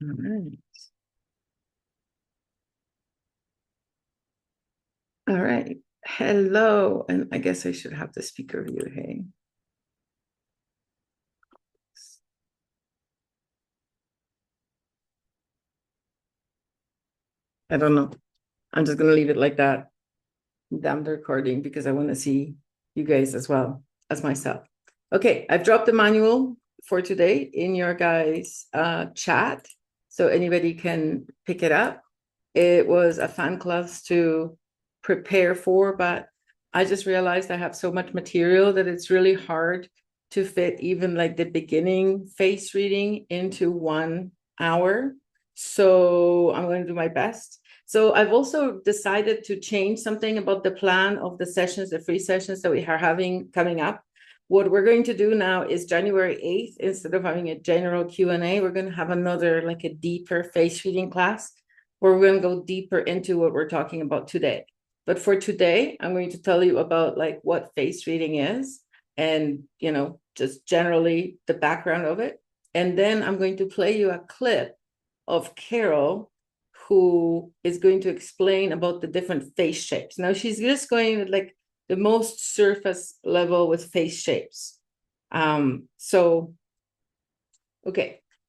All right. All right. Hello. And I guess I should have the speaker view. Hey. I don't know. I'm just going to leave it like that. Damn the recording because I want to see you guys as well as myself. Okay. I've dropped the manual for today in your guys' chat. So anybody can pick it up. It was a fan class to prepare for, but I just realized I have so much material that it's really hard to fit even like the beginning face reading into 1 hour. So I'm going to do my best. So I've also decided to change something about the plan of the sessions, the free sessions that we are having coming up. What we're going to do now is January 8th, instead of having a general Q&A, we're going to have another like a deeper face reading class where we're going to go deeper into what we're talking about today. But for today, I'm going to tell you about like what face reading is and, you know, just generally the background of it. And then I'm going to play you a clip of Carol, who is going to explain about the different face shapes. Now she's just going with like the most surface level with face shapes. Okay.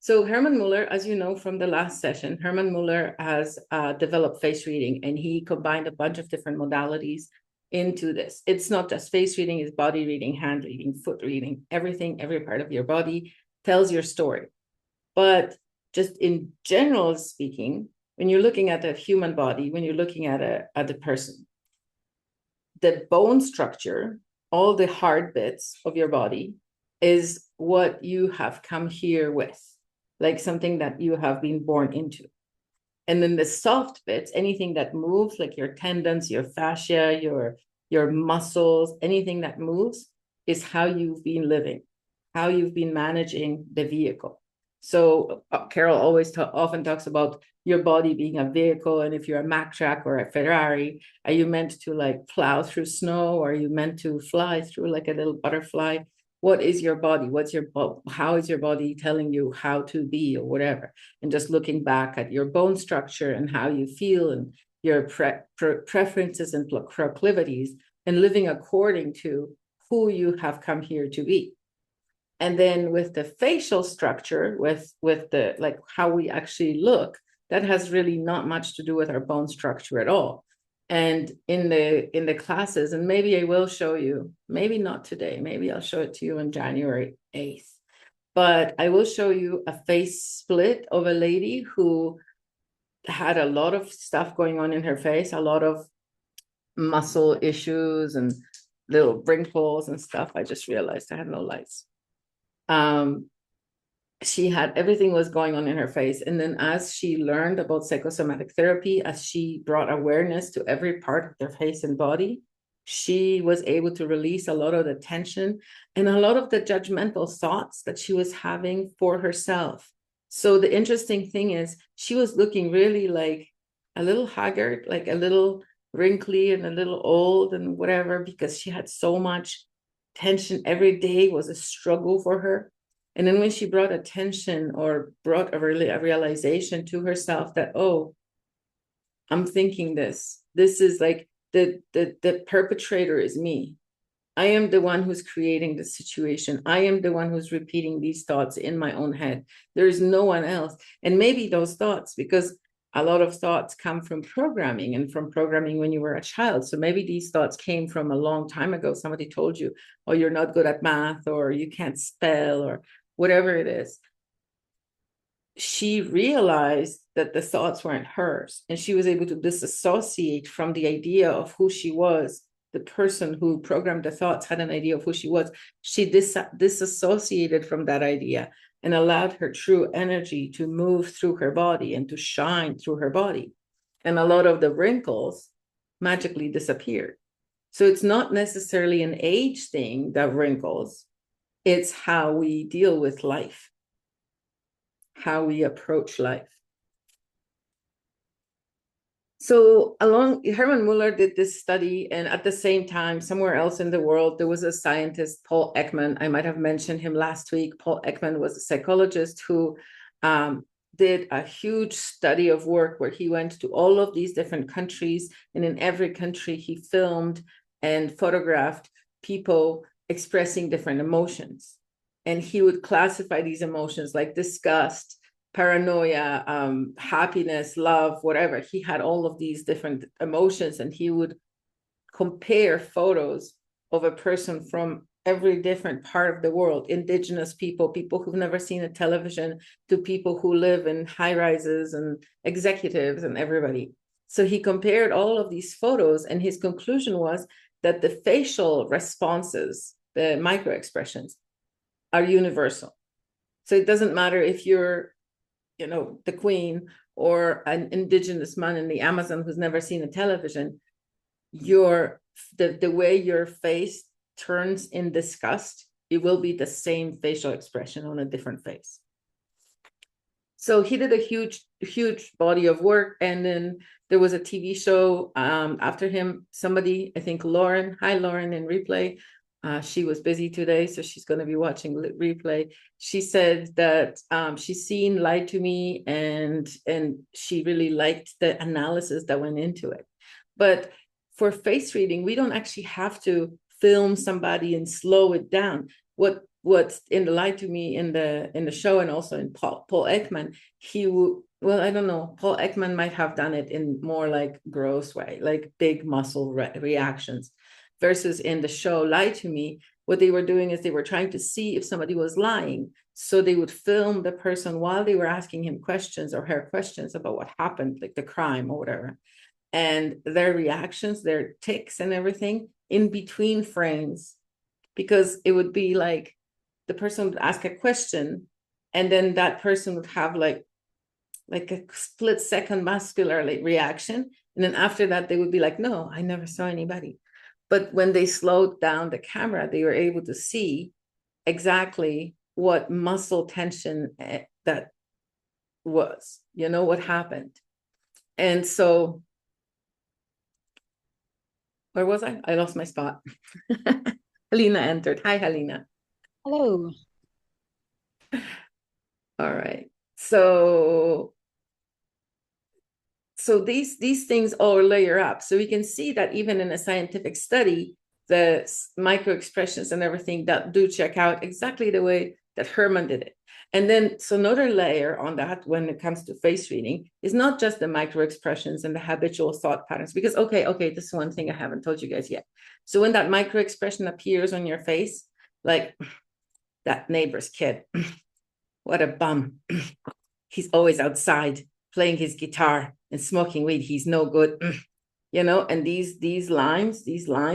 So Herman Muller, as you know from the last session, Herman Muller has developed face reading, and he combined a bunch of different modalities into this. It's not just face reading, it's body reading, hand reading, foot reading, everything, every part of your body tells your story. But just in general speaking, when you're looking at a human body, when you're looking at a person, the bone structure, all the hard bits of your body is what you have come here with, like something that you have been born into. And then the soft bits, anything that moves, like your tendons, your fascia, your muscles, anything that moves is how you've been living, how you've been managing the vehicle. So Carol always often talks about your body being a vehicle, and if you're a Mack truck or a Ferrari, are you meant to like plow through snow, or are you meant to fly through like a little butterfly? What is your body? How is your body telling you how to be or whatever? And just looking back at your bone structure and how you feel and your preferences and proclivities, and living according to who you have come here to be. And then with the facial structure, with the like how we actually look, that has really not much to do with our bone structure at all. And in the classes, and maybe I will show you, maybe not today, maybe I'll show it to you on January 8th. But I will show you a face split of a lady who had a lot of stuff going on in her face, a lot of muscle issues and little wrinkles and stuff. I just realized I had no lights. She had everything was going on in her face. And then as she learned about psychosomatic therapy, as she brought awareness to every part of their face and body, she was able to release a lot of the tension and a lot of the judgmental thoughts that she was having for herself. So the interesting thing is she was looking really like a little haggard, like a little wrinkly and a little old and whatever, because she had so much tension. Every day was a struggle for her. And then when she brought attention or brought a realization to herself that, oh, I'm thinking this is like the perpetrator is me. I am the one who's creating the situation. I am the one who's repeating these thoughts in my own head. There is no one else. And maybe those thoughts, because a lot of thoughts come from programming and from programming when you were a child. So maybe these thoughts came from a long time ago. Somebody told you, oh, you're not good at math, or you can't spell, or whatever it is. She realized that the thoughts weren't hers, and she was able to disassociate from the idea of who she was. The person who programmed the thoughts had an idea of who she was. She disassociated from that idea and allowed her true energy to move through her body and to shine through her body. And a lot of the wrinkles magically disappeared. So it's not necessarily an age thing, that wrinkles. It's how we deal with life, how we approach life. So Herman Muller did this study, and at the same time, somewhere else in the world, there was a scientist, Paul Ekman. I might have mentioned him last week. Paul Ekman was a psychologist who did a huge study of work where he went to all of these different countries, and in every country he filmed and photographed people expressing different emotions. And he would classify these emotions like disgust, paranoia, happiness, love, whatever. He had all of these different emotions, and he would compare photos of a person from every different part of the world, indigenous people, people who've never seen a television, to people who live in high rises, and executives and everybody. So he compared all of these photos, and his conclusion was that the facial responses, the micro expressions, are universal. So it doesn't matter if you're, the queen or an indigenous man in the Amazon who's never seen a television, the way your face turns in disgust, it will be the same facial expression on a different face. So he did a huge body of work, and then there was a TV show after him. Somebody, I think Lauren, hi Lauren in replay. She was busy today, so she's going to be watching replay. She said that she's seen Lie to Me, and she really liked the analysis that went into it. But for face reading, we don't actually have to film somebody and slow it down. What's in the Lie to Me in the show, and also in Paul Ekman, I don't know, Paul Ekman might have done it in more like gross way, like big muscle reactions. Versus in the show Lie to Me, what they were doing is they were trying to see if somebody was lying. So they would film the person while they were asking him questions or her questions about what happened, like the crime or whatever. And their reactions, their tics and everything in between frames, because it would be like the person would ask a question, and then that person would have like a split second muscular reaction. And then after that, they would be like, no, I never saw anybody. But when they slowed down the camera, they were able to see exactly what muscle tension that was, what happened. And so, where was I? I lost my spot. Helena entered. Hi, Helena. Hello. All right. So these things all layer up. So we can see that even in a scientific study, the micro expressions and everything that do check out exactly the way that Herman did it. And then, so another layer on that when it comes to face reading is not just the micro expressions and the habitual thought patterns, because, okay, this is one thing I haven't told you guys yet. So when that micro expression appears on your face, like that neighbor's kid, what a bum. He's always outside playing his guitar and smoking weed. He's no good. And these lines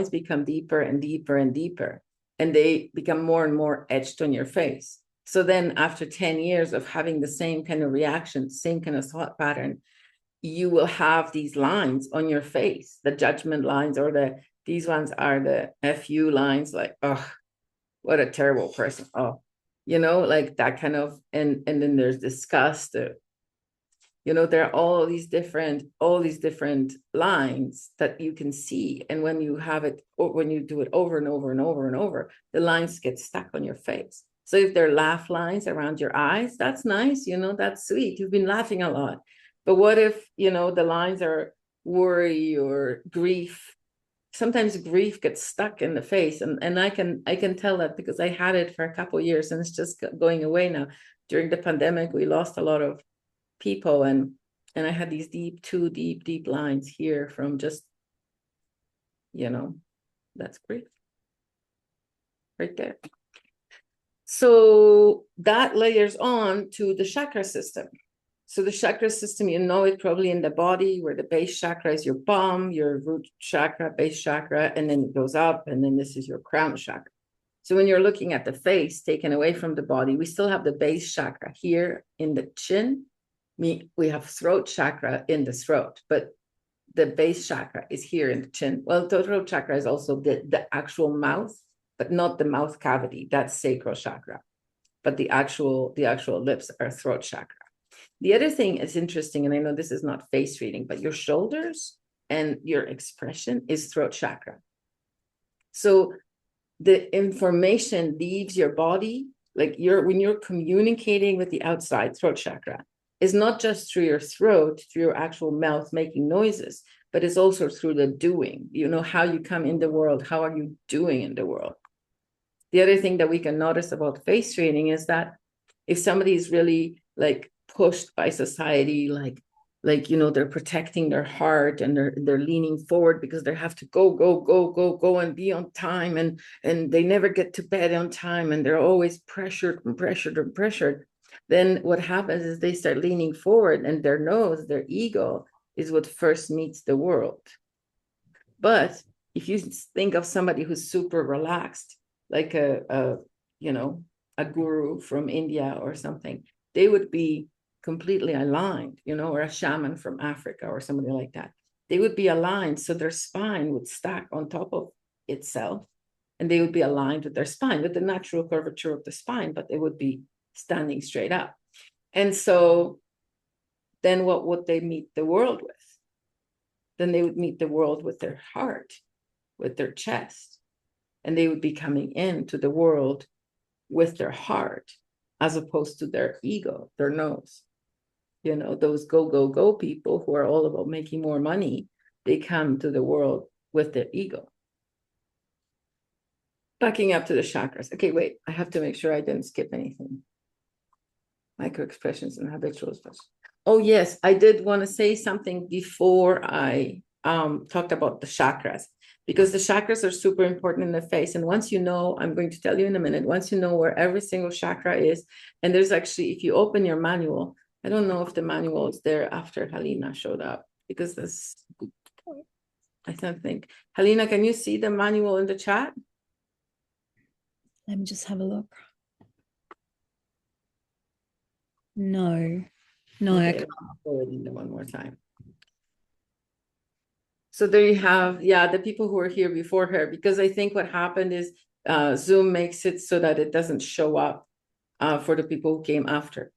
become deeper and deeper and deeper, and they become more and more etched on your face. So then after 10 years of having the same kind of reaction, same kind of thought pattern, you will have these lines on your face, the judgment lines, or these ones are the FU lines, like, oh, what a terrible person. Oh, like that kind of, and then there's disgust. There are all these different lines that you can see. And when you have it, or when you do it over and over and over and over, the lines get stuck on your face. So if there are laugh lines around your eyes, that's nice, that's sweet. You've been laughing a lot. But what if, the lines are worry or grief? Sometimes grief gets stuck in the face. And I can tell that because I had it for a couple of years, and it's just going away now. During the pandemic, we lost a lot of people, and I had these deep lines here from just, that's grief right there. So that layers on to the chakra system. So the chakra system, it probably in the body, where the base chakra is your bum, your root chakra, base chakra, and then it goes up, and then this is your crown chakra. So when you're looking at the face taken away from the body, we still have the base chakra here in the chin. We have throat chakra in the throat, but the base chakra is here in the chin. Well, the throat chakra is also the actual mouth, but not the mouth cavity. That's sacral chakra. But the actual lips are throat chakra. The other thing is interesting, and I know this is not face reading, but your shoulders and your expression is throat chakra. So the information leaves your body, like when you're communicating with the outside, throat chakra, is not just through your throat, through your actual mouth making noises, but it's also through the doing, how you come in the world, how are you doing in the world. The other thing that we can notice about face reading is that if somebody is really like pushed by society, like they're protecting their heart and they're leaning forward because they have to go and be on time, and they never get to bed on time, and they're always pressured, then what happens is they start leaning forward, and their nose, their ego, is what first meets the world. But if you think of somebody who's super relaxed, like a guru from India or something, they would be completely aligned, or a shaman from Africa or somebody like that. They would be aligned, so their spine would stack on top of itself, and they would be aligned with their spine, with the natural curvature of the spine, but they would be standing straight up. And so then what would they meet the world with? Then they would meet the world with their heart, with their chest, and they would be coming into the world with their heart, as opposed to their ego, their nose. Those go people who are all about making more money, they come to the world with their ego. Backing up to the chakras. Okay, wait, I have to make sure I didn't skip anything. Micro expressions and habitual expressions. Oh, yes, I did want to say something before I talked about the chakras, because the chakras are super important in the face. And once you know, I'm going to tell you in a minute, once you know where every single chakra is, and there's actually, if you open your manual, I don't know if the manual is there after Halina showed up, because that's, I don't think. Halina, can you see the manual in the chat? Let me just have a look. No, okay, I can't. I'll forward it one more time. So there you have, the people who were here before her, because I think what happened is Zoom makes it so that it doesn't show up for the people who came after.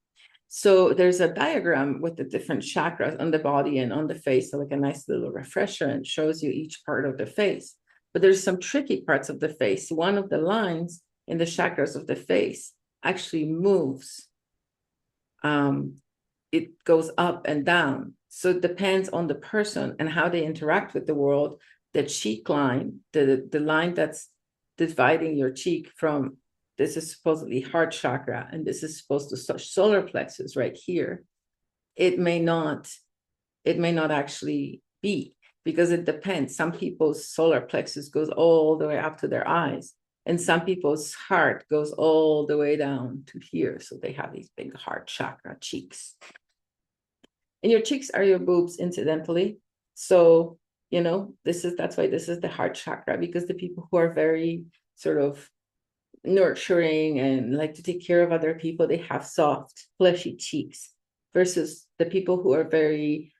So there's a diagram with the different chakras on the body and on the face, so like a nice little refresher, and shows you each part of the face. But there's some tricky parts of the face. One of the lines in the chakras of the face actually moves. It goes up and down. So it depends on the person and how they interact with the world. The cheek line, the line that's dividing your cheek from, this is supposedly heart chakra, and this is supposed to touch solar plexus right here. It may not actually be, because it depends. Some people's solar plexus goes all the way up to their eyes, and some people's heart goes all the way down to here. So they have these big heart chakra cheeks. And your cheeks are your boobs, incidentally. So, that's why this is the heart chakra, because the people who are very sort of nurturing and like to take care of other people, they have soft, fleshy cheeks, versus the people who are very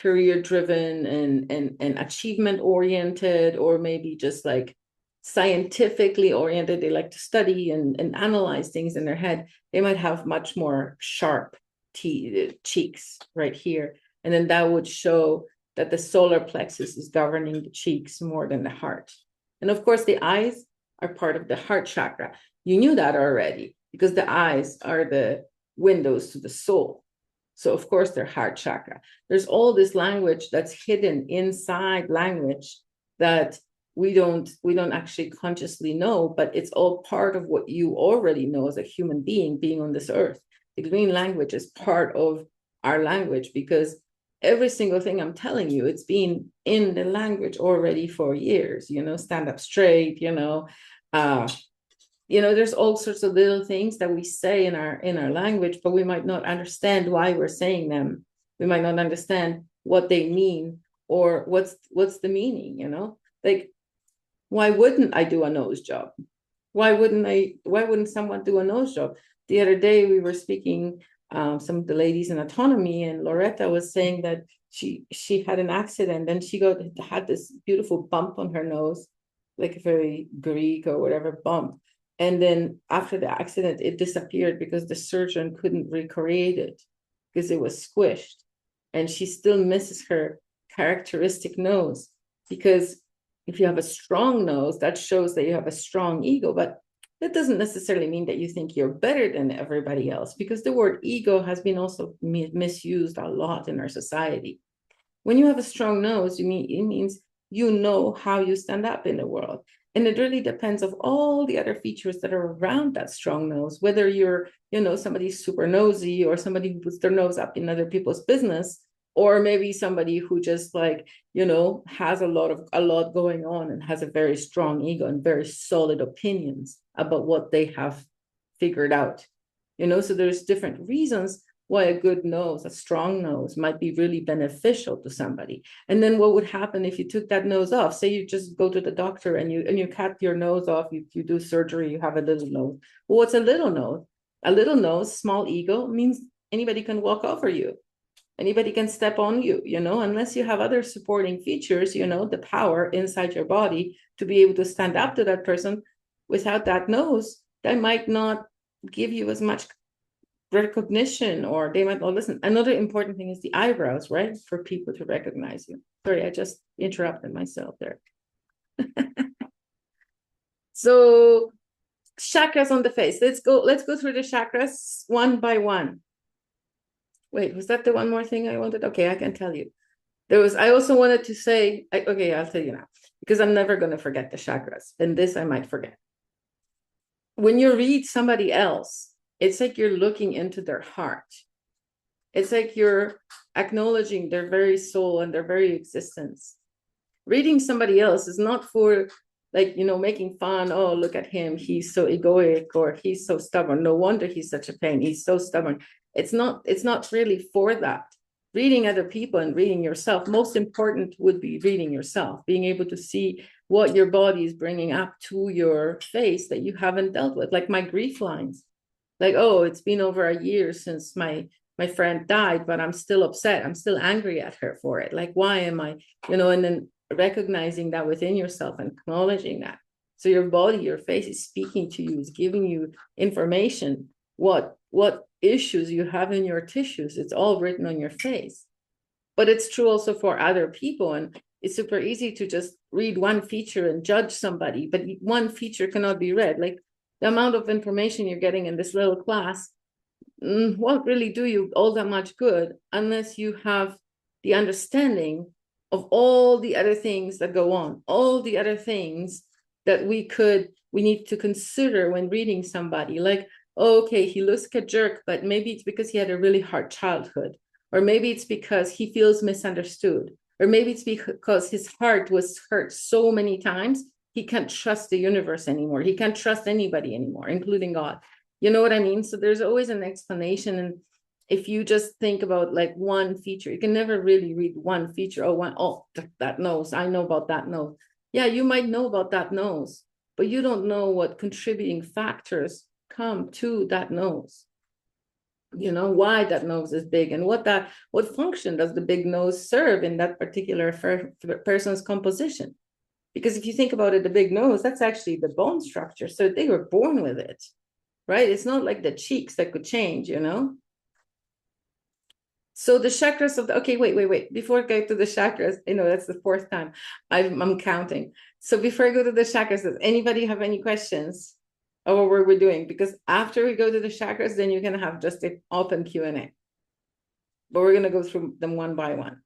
career driven and achievement oriented, or maybe just like scientifically oriented. They like to study and analyze things in their head. They might have much more sharp cheeks right here. And then that would show that the solar plexus is governing the cheeks more than the heart. And of course, the eyes are part of the heart chakra. You knew that already, because the eyes are the windows to the soul. So of course, they're heart chakra. There's all this language that's hidden inside language that we don't actually consciously know, but it's all part of what you already know as a human being on this earth. The green language is part of our language, because every single thing I'm telling you, it's been in the language already for years. Stand up straight. There's all sorts of little things that we say in our language, but we might not understand why we're saying them. We might not understand what they mean, or what's the meaning. Like, why wouldn't I do a nose job? Why wouldn't someone do a nose job? The other day we were speaking, some of the ladies in autonomy, and Loretta was saying that she had an accident, and she had this beautiful bump on her nose, like a very Greek or whatever bump. And then after the accident, it disappeared because the surgeon couldn't recreate it because it was squished. And she still misses her characteristic nose, because if you have a strong nose, that shows that you have a strong ego. But That doesn't necessarily mean that you think you're better than everybody else, because the word ego has been also misused a lot in our society. When you have a strong nose, it means you know how you stand up in the world. And it really depends of all the other features that are around that strong nose, whether you're, somebody super nosy, or somebody who puts their nose up in other people's business, or maybe somebody who just has a lot going on and has a very strong ego and very solid opinions about what they have figured out. So there's different reasons why a good nose, a strong nose, might be really beneficial to somebody. And then what would happen if you took that nose off? Say you just go to the doctor and you cut your nose off, you do surgery, you have a little nose. Well, what's a little nose? A little nose, small ego, means anybody can walk over you. Anybody can step on you, unless you have other supporting features, the power inside your body to be able to stand up to that person. Without that nose, that might not give you as much recognition, or they might not listen. Another important thing is the eyebrows, right? For people to recognize you. Sorry, I just interrupted myself there. So chakras on the face. Let's go through the chakras one by one. Wait, was that the one more thing I wanted? Okay, I can tell you. I also wanted to say, okay, I'll tell you now, because I'm never going to forget the chakras. And this I might forget. When you read somebody else, it's like you're looking into their heart. It's like you're acknowledging their very soul and their very existence. Reading somebody else is not for making fun. Oh, look at him. He's so egoic, or he's so stubborn. No wonder he's such a pain. He's so stubborn. It's not really for that. Reading other people and reading yourself, most important would be reading yourself, being able to see what your body is bringing up to your face that you haven't dealt with, like my grief lines. Like, oh, it's been over a year since my friend died, but I'm still upset. I'm still angry at her for it. Like, why am I, and then recognizing that within yourself and acknowledging that. So your body, your face is speaking to you, is giving you information, what issues you have in your tissues. It's all written on your face. But it's true also for other people. And it's super easy to just read one feature and judge somebody, but one feature cannot be read. Like, the amount of information you're getting in this little class won't really do you all that much good unless you have the understanding of all the other things that go on, all the other things that we need to consider when reading somebody. Like, okay, he looks like a jerk, but maybe it's because he had a really hard childhood, or maybe it's because he feels misunderstood, or maybe it's because his heart was hurt so many times he can't trust the universe anymore. He can't trust anybody anymore, including God. You know what I mean? So there's always an explanation. And if you just think about one feature, you can never really read one feature. That nose, I know about that nose. Yeah, you might know about that nose, but you don't know what contributing factors come to that nose. Why that nose is big, and what function does the big nose serve in that particular person's composition. Because if you think about it, the big nose, that's actually the bone structure. So they were born with it, right? It's not like the cheeks that could change, So the chakras okay, wait. Before I go to the chakras, that's the fourth time I'm counting. So before I go to the chakras, does anybody have any questions of what we're doing? Because after we go to the chakras, then you can have just an open Q&A. But we're going to go through them one by one.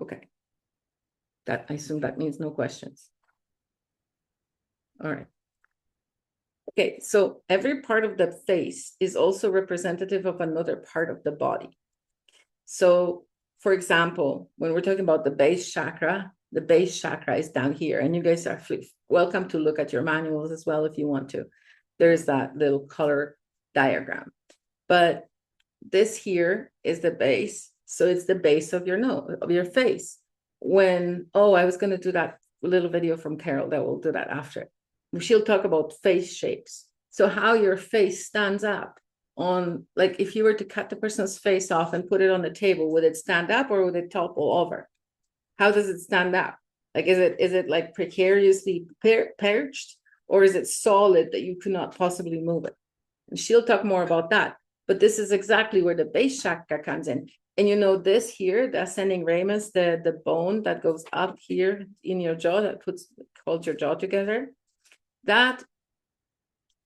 Okay. I assume that means no questions. All right. Okay, so every part of the face is also representative of another part of the body. So, for example, when we're talking about the base chakra is down here, and you guys are welcome to look at your manuals as well if you want to. There's that little color diagram. But this here is the base. So it's the base of your nose, of your face. I was going to do that little video from Carol, that we'll do that after. She'll talk about face shapes. So how your face stands up on, if you were to cut the person's face off and put it on the table, would it stand up or would it topple over? How does it stand up? Is it precariously perched, or is it solid that you could not possibly move it? And she'll talk more about that. But this is exactly where the base chakra comes in. And you know this here, the ascending ramus, the bone that goes up here in your jaw that holds your jaw together, that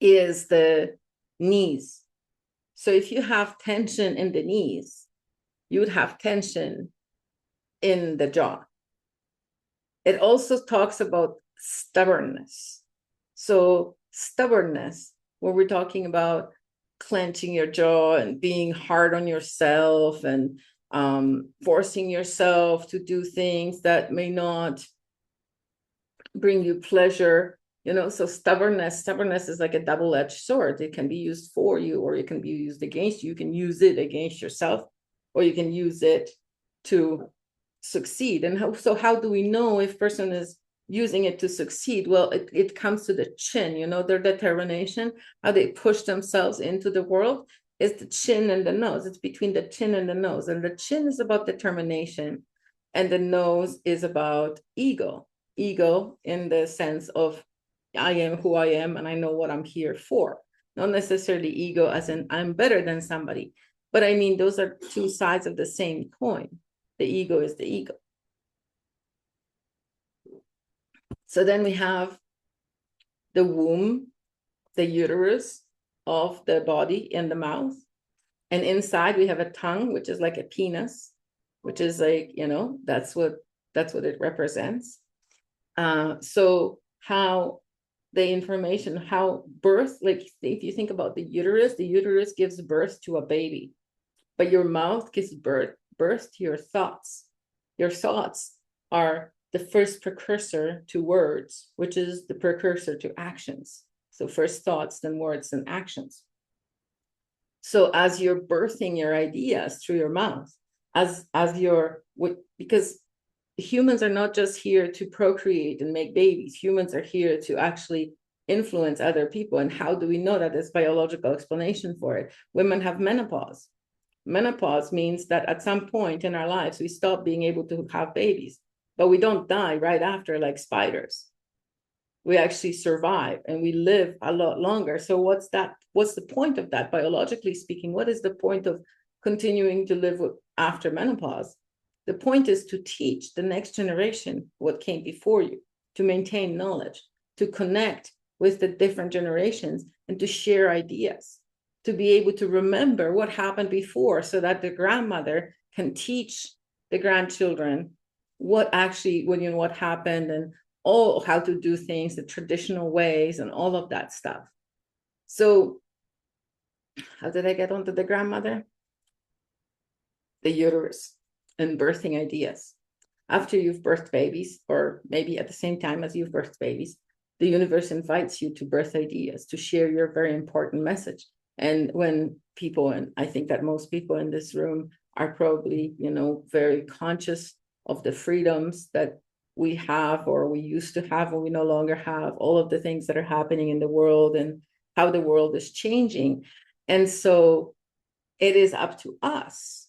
is the knees. So if you have tension in the knees, you would have tension in the jaw. It also talks about stubbornness. So stubbornness, where we're talking about clenching your jaw and being hard on yourself and forcing yourself to do things that may not bring you pleasure, you know. So stubbornness is like a double-edged sword. It can be used for you, or it can be used against you. You can use it against yourself, or you can use it to succeed. And how do we know if person is using it to succeed? Well, it comes to the chin, you know, their determination, how they push themselves into the world is the chin and the nose. It's between the chin and the nose. And the chin is about determination, and the nose is about ego in the sense of I am who I am and I know what I'm here for. Not necessarily ego as in I'm better than somebody, but I mean, those are two sides of the same coin. The ego is the ego. So then we have the womb, the uterus of the body in the mouth. And inside we have a tongue, which is like a penis, which is like, you know, that's what it represents. So how the information, how birth, like if you think about the uterus gives birth to a baby, but your mouth gives birth to your thoughts. Your thoughts are the first precursor to words, which is the precursor to actions. So first thoughts, then words, then actions. So as you're birthing your ideas through your mouth, because humans are not just here to procreate and make babies. Humans are here to actually influence other people. And how do we know that? There's biological explanation for it. Women have menopause. Menopause means that at some point in our lives, we stop being able to have babies, but we don't die right after like spiders. We actually survive and we live a lot longer. So what's the point of that? Biologically speaking, what is the point of continuing to live after menopause? The point is to teach the next generation what came before you, to maintain knowledge, to connect with the different generations, and to share ideas, to be able to remember what happened before, so that the grandmother can teach the grandchildren what happened, and how to do things the traditional ways and all of that stuff. So how did I get onto the grandmother? The uterus and birthing ideas. After you've birthed babies, or maybe at the same time as you've birthed babies, the universe invites you to birth ideas, to share your very important message. And when people, and I think that most people in this room are probably, you know, very conscious of the freedoms that we have, or we used to have, and we no longer have, all of the things that are happening in the world and how the world is changing. And so it is up to us.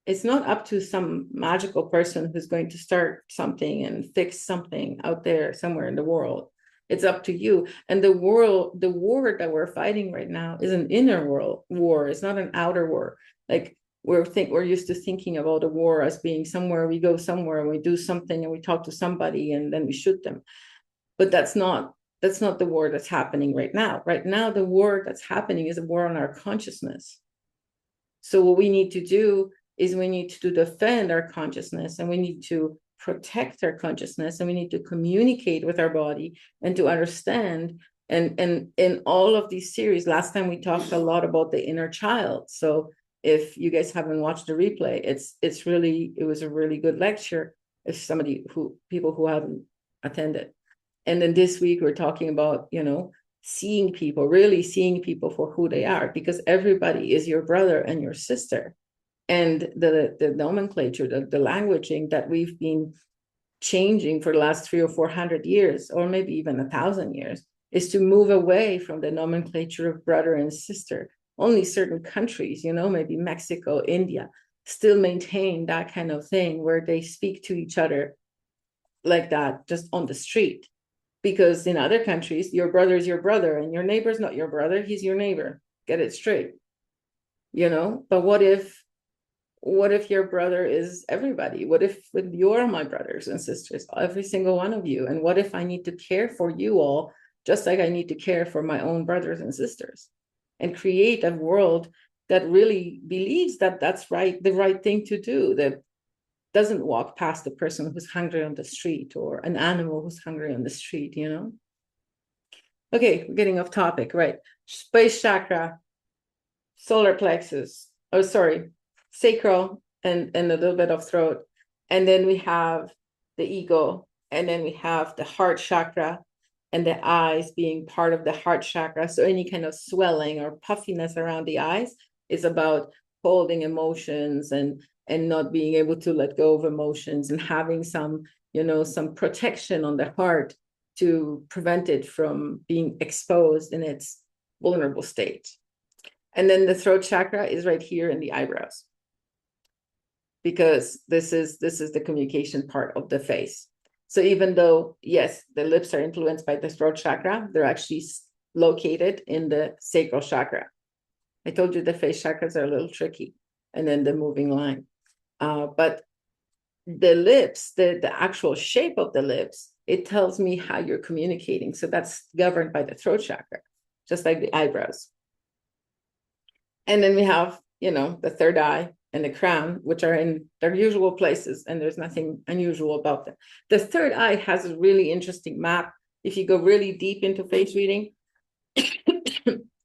It's not up to some magical person who's going to start something and fix something out there somewhere in the world. It's up to you. And the war that we're fighting right now is an inner world war. It's not an outer war. Like we're used to thinking about a war as being somewhere, we go somewhere and we do something and we talk to somebody and then we shoot them. But that's not the war that's happening right now. Right now, the war that's happening is a war on our consciousness. So what we need to do is we need to defend our consciousness, and we need to protect our consciousness, and we need to communicate with our body and to understand. And in all of these series, last time we talked a lot about the inner child. So if you guys haven't watched the replay, it was a really good lecture. If people who haven't attended. And then this week we're talking about, you know, really seeing people for who they are, because everybody is your brother and your sister. And the nomenclature, the languaging that we've been changing for the last 300 or 400 years, or maybe even 1,000 years, is to move away from the nomenclature of brother and sister. Only certain countries, you know, maybe Mexico, India, still maintain that kind of thing where they speak to each other like that, just on the street. Because in other countries, your brother is your brother and your neighbor's not your brother, he's your neighbor. Get it straight, you know? But what if what if your brother is everybody? What if you're my brothers and sisters, every single one of you? And what if I need to care for you all, just like I need to care for my own brothers and sisters, and create a world that really believes that that's right, the right thing to do, that doesn't walk past the person who's hungry on the street or an animal who's hungry on the street, you know? Okay, we're getting off topic, right? Space chakra, solar plexus, oh, sorry, sacral, and a little bit of throat. And then we have the ego, and then we have the heart chakra, and the eyes being part of the heart chakra. So any kind of swelling or puffiness around the eyes is about holding emotions and not being able to let go of emotions, and having some, you know, some protection on the heart to prevent it from being exposed in its vulnerable state. And then the throat chakra is right here in the eyebrows, because this is the communication part of the face. So even though, yes, the lips are influenced by the throat chakra, they're actually located in the sacral chakra. I told you the face chakras are a little tricky, and then the moving line. But the lips, the actual shape of the lips, it tells me how you're communicating. So that's governed by the throat chakra, just like the eyebrows. And then we have, you know, the third eye and the crown, which are in their usual places, and there's nothing unusual about them. The third eye has a really interesting map. If you go really deep into face reading,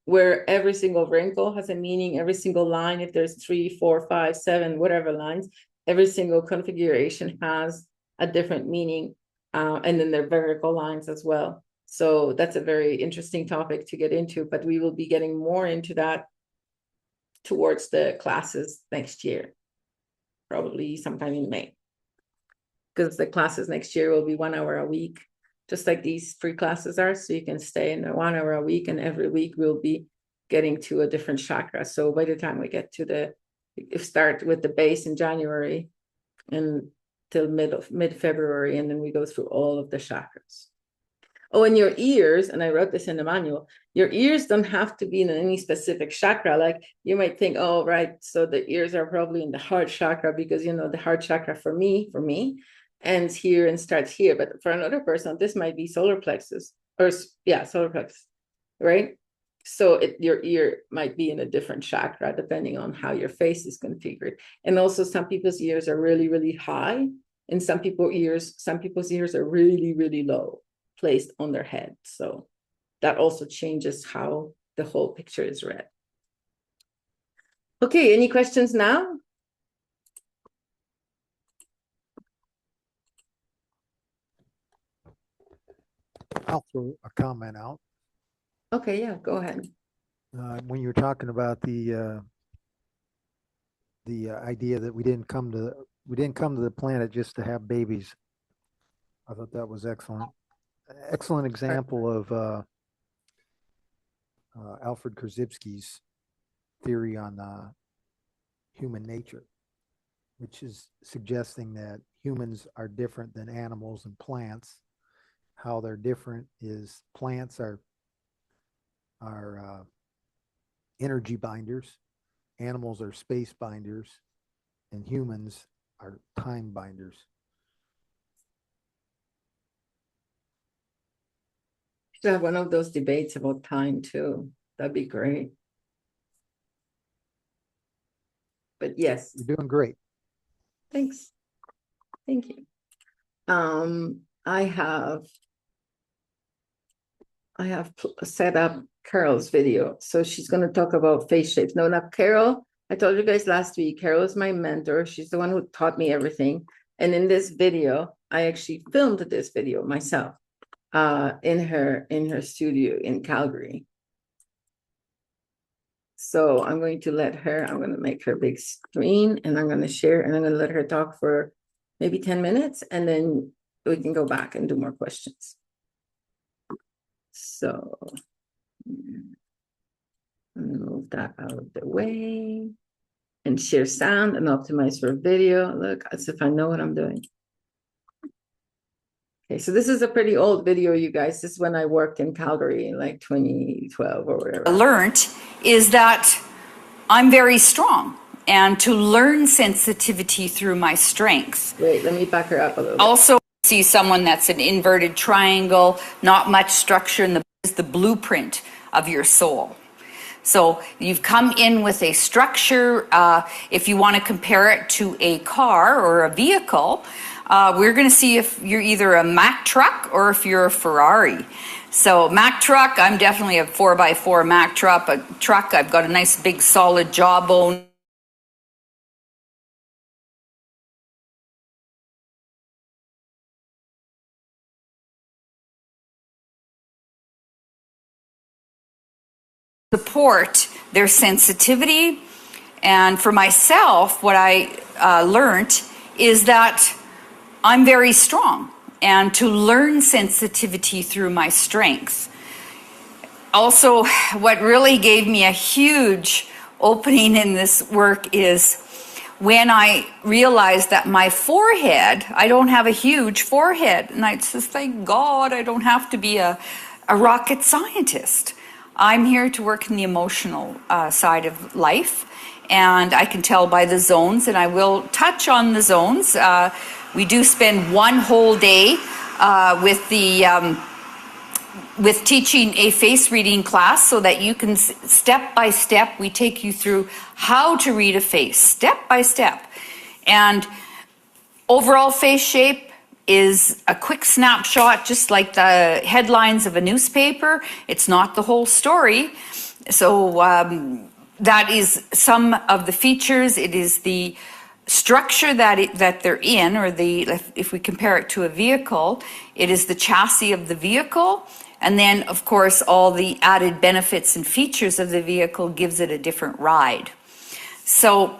where every single wrinkle has a meaning, every single line, if there's 3, 4, 5, 7, whatever lines, every single configuration has a different meaning. And then there are vertical lines as well. So that's a very interesting topic to get into, but we will be getting more into that towards the classes next year, probably sometime in May, because the classes next year will be 1 hour a week, just like these free classes are. So you can stay in 1 hour a week, and every week we'll be getting to a different chakra. So by the time we get to start with the base in January and till mid-February, and then we go through all of the chakras. Oh, and your ears, and I wrote this in the manual, your ears don't have to be in any specific chakra. Like you might think, oh, right, so the ears are probably in the heart chakra, because, you know, the heart chakra for me, ends here and starts here. But for another person, this might be solar plexus, or yeah, solar plexus, right? So your ear might be in a different chakra depending on how your face is configured. And also some people's ears are really, really high, and some people's ears are really, really low, placed on their head. So that also changes how the whole picture is read. Okay, any questions now? I'll throw a comment out. Okay, yeah, go ahead. When you were talking about the idea that we didn't come to the planet just to have babies, I thought that was excellent. Excellent example of Alfred Korzybski's theory on human nature, which is suggesting that humans are different than animals and plants. How they're different is plants are energy binders, animals are space binders, and humans are time binders. Should have one of those debates about time too. That'd be great. But yes, You're doing great. thanks. Thank you. I have set up Carol's video. So she's going to talk about face shapes. No, not Carol. I told you guys last week, Carol is my mentor. She's the one who taught me everything. And in this video, I actually filmed this video myself in her studio in Calgary. So I'm going to I'm going to make her big screen, and I'm going to share, and I'm going to let her talk for maybe 10 minutes, and then we can go back and do more questions. So move that out of the way and share sound and optimize for video. Look, as if I know what I'm doing. Okay, so this is a pretty old video, you guys. This is when I worked in Calgary in like 2012 or whatever. Learned is that I'm very strong. and to learn sensitivity through my strength. Wait, let me back her up a little bit. Also, see someone that's an inverted triangle, not much structure, and is the blueprint of your soul. So you've come in with a structure. If you want to compare it to a car or a vehicle, we're going to see if you're either a Mack truck or if you're a Ferrari. So Mack truck, I'm definitely a 4x4 Mack truck. I've got a nice big solid jawbone. Support their sensitivity. And for myself, what I learned is that I'm very strong, and to learn sensitivity through my strength. Also, what really gave me a huge opening in this work is when I realized that my forehead, I don't have a huge forehead. And I just thank God I don't have to be a rocket scientist. I'm here to work in the emotional side of life, and I can tell by the zones, and I will touch on the zones. We do spend one whole day with teaching a face reading class so that you can step by step, we take you through how to read a face, step by step. And overall face shape is a quick snapshot, just like the headlines of a newspaper. It's not the whole story. So that is some of the features. It is the structure that they're in, or if we compare it to a vehicle, it is the chassis of the vehicle. And then, of course, all the added benefits and features of the vehicle gives it a different ride. So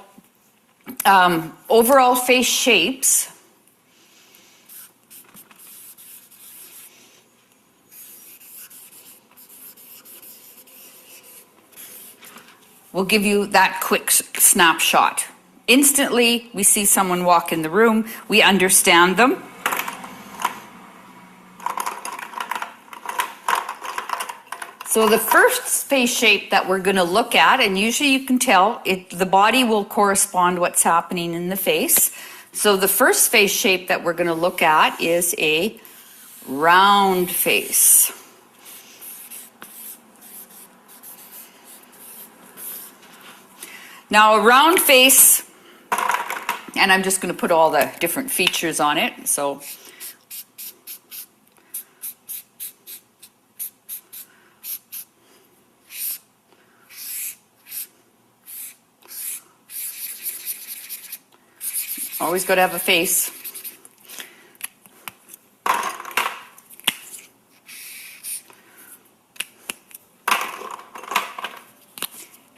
overall face shapes. We'll give you that quick snapshot. Instantly, we see someone walk in the room, we understand them. So the first face shape that we're going to look at, and usually you can tell, the body will correspond what's happening in the face. So the first face shape that we're going to look at is a round face. Now a round face, and I'm just going to put all the different features on it. So always got to have a face.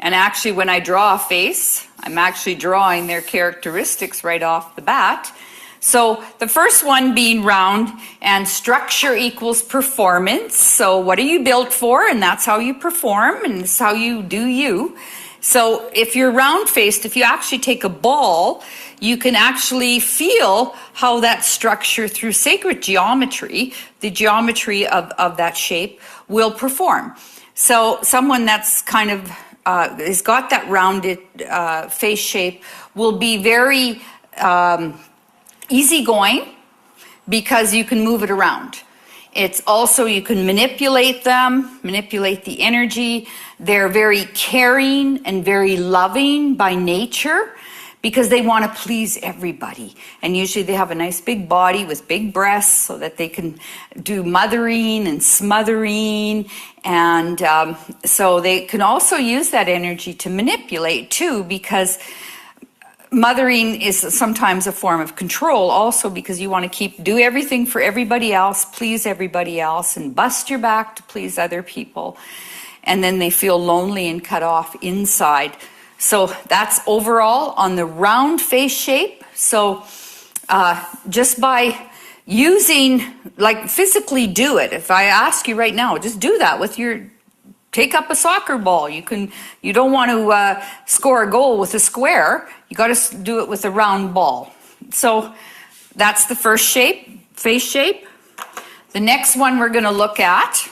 And actually, when I draw a face, I'm actually drawing their characteristics right off the bat. So the first one being round, and structure equals performance. So what are you built for? And that's how you perform, and it's how you do you. So if you're round-faced, if you actually take a ball, you can actually feel how that structure through sacred geometry, the geometry of that shape, will perform. So someone that's kind of has got that rounded face shape will be very easygoing, because you can move it around. It's also, you can manipulate them, manipulate the energy. They're very caring and very loving by nature, because they want to please everybody. And usually they have a nice big body with big breasts so that they can do mothering and smothering. And so they can also use that energy to manipulate too, because mothering is sometimes a form of control also, because you want to do everything for everybody else, please everybody else, and bust your back to please other people. And then they feel lonely and cut off inside. So that's overall on the round face shape. So just by using, like, physically do it. If I ask you right now, just do that with take up a soccer ball. You don't want to score a goal with a square. You got to do it with a round ball. So that's the first shape, face shape. The next one we're going to look at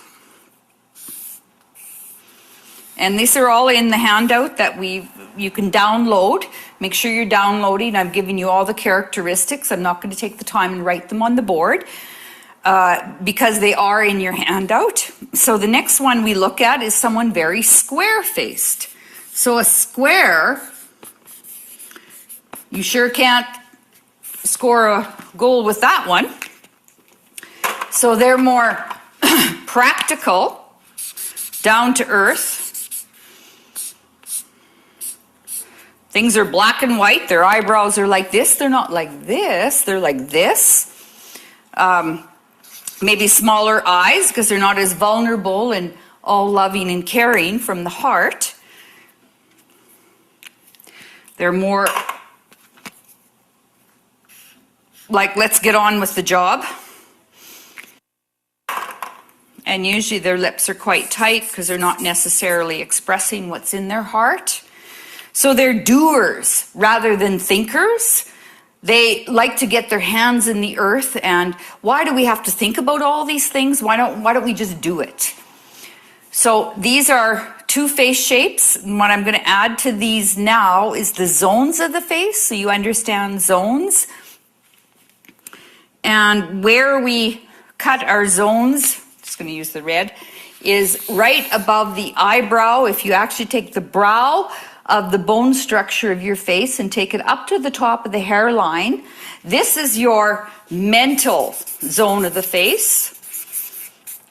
And these are all in the handout that you can download. Make sure you're downloading. I'm giving you all the characteristics. I'm not going to take the time and write them on the board because they are in your handout. So the next one we look at is someone very square-faced. So a square, you sure can't score a goal with that one. So they're more practical, down to earth. Things are black and white. Their eyebrows are like this. They're not like this. They're like this. Maybe smaller eyes because they're not as vulnerable and all loving and caring from the heart. They're more like, let's get on with the job. And usually their lips are quite tight because they're not necessarily expressing what's in their heart. So they're doers rather than thinkers. They like to get their hands in the earth. And why do we have to think about all these things? Why don't we just do it? So these are two face shapes. And what I'm going to add to these now is the zones of the face. So you understand zones. And where we cut our zones, just going to use the red, is right above the eyebrow. If you actually take the brow of the bone structure of your face and take it up to the top of the hairline, this is your mental zone of the face.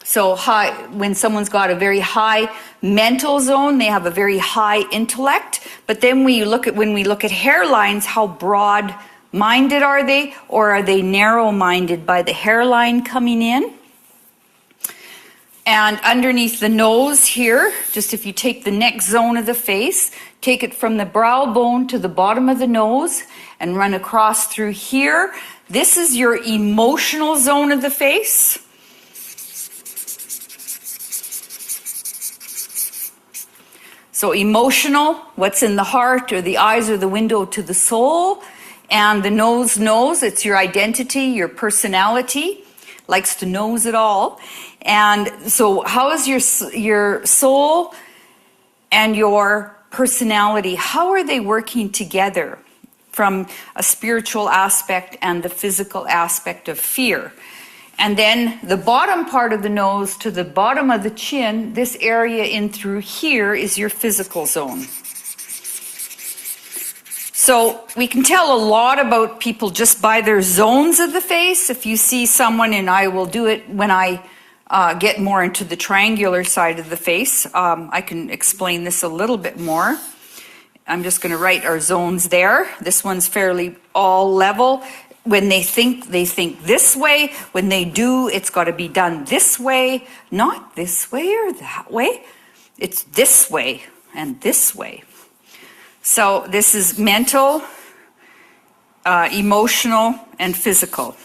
So high, when someone's got a very high mental zone, they have a very high intellect. But then when we look at hairlines, how broad-minded are they, or are they narrow-minded by the hairline coming in? And underneath the nose here, just if you take the next zone of the face, take it from the brow bone to the bottom of the nose and run across through here. This is your emotional zone of the face. So emotional, what's in the heart, or the eyes are the window to the soul. And the nose knows, it's your identity, your personality, likes to knows it all. And so how is your soul and your personality, how are they working together from a spiritual aspect and the physical aspect of fear? And then the bottom part of the nose to the bottom of the chin, this area in through here is your physical zone. So we can tell a lot about people just by their zones of the face. If you see someone, and I will do it when I get more into the triangular side of the face, I can explain this a little bit more. I'm just going to write our zones there. This one's fairly all level. When they think this way. When they do, it's got to be done this way, not this way or that way. It's this way and this way. So this is mental, emotional, and physical.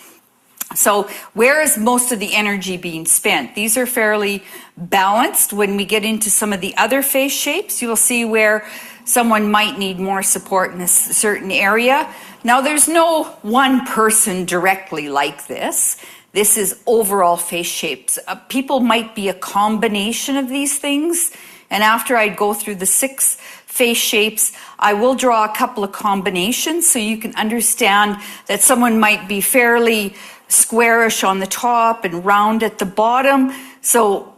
So where is most of the energy being spent? These are fairly balanced. When we get into some of the other face shapes, you'll see where someone might need more support in a certain area. Now, there's no one person directly like this. This is overall face shapes. People might be a combination of these things. And after I go through the 6 face shapes, I will draw a couple of combinations so you can understand that someone might be fairly squarish on the top and round at the bottom. So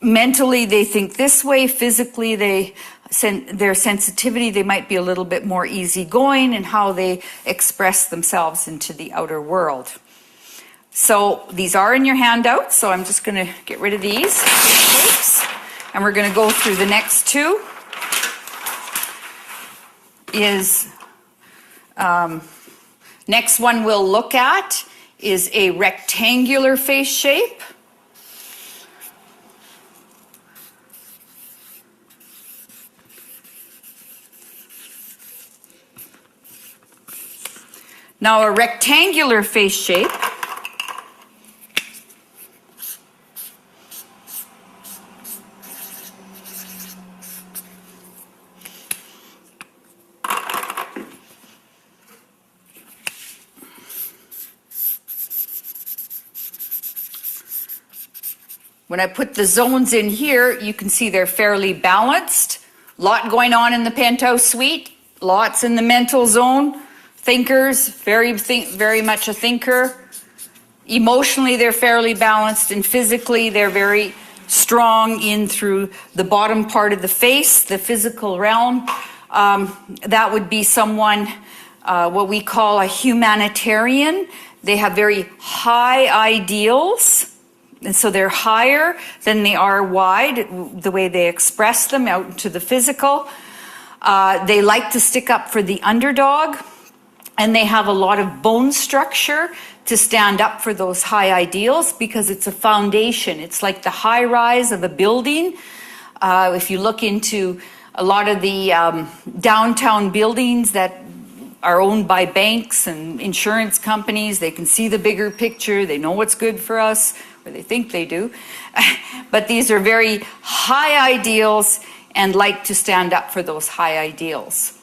mentally they think this way, physically their sensitivity, they might be a little bit more easygoing in how they express themselves into the outer world. So these are in your handout, so I'm just going to get rid of these shapes, and we're going to go through the next 2. Next one we'll look at is a rectangular face shape. Now a rectangular face shape When I put the zones in here, you can see they're fairly balanced. A lot going on in the penthouse suite, lots in the mental zone. Thinkers, very much a thinker. Emotionally, they're fairly balanced, and physically, they're very strong in through the bottom part of the face, the physical realm. That would be someone, what we call a humanitarian. They have very high ideals. And so they're higher than they are wide, the way they express them out into the physical. They like to stick up for the underdog, and they have a lot of bone structure to stand up for those high ideals because it's a foundation. It's like the high rise of a building. If you look into a lot of the downtown buildings that are owned by banks and insurance companies, they can see the bigger picture. They know what's good for us, or they think they do. But these are very high ideals and like to stand up for those high ideals.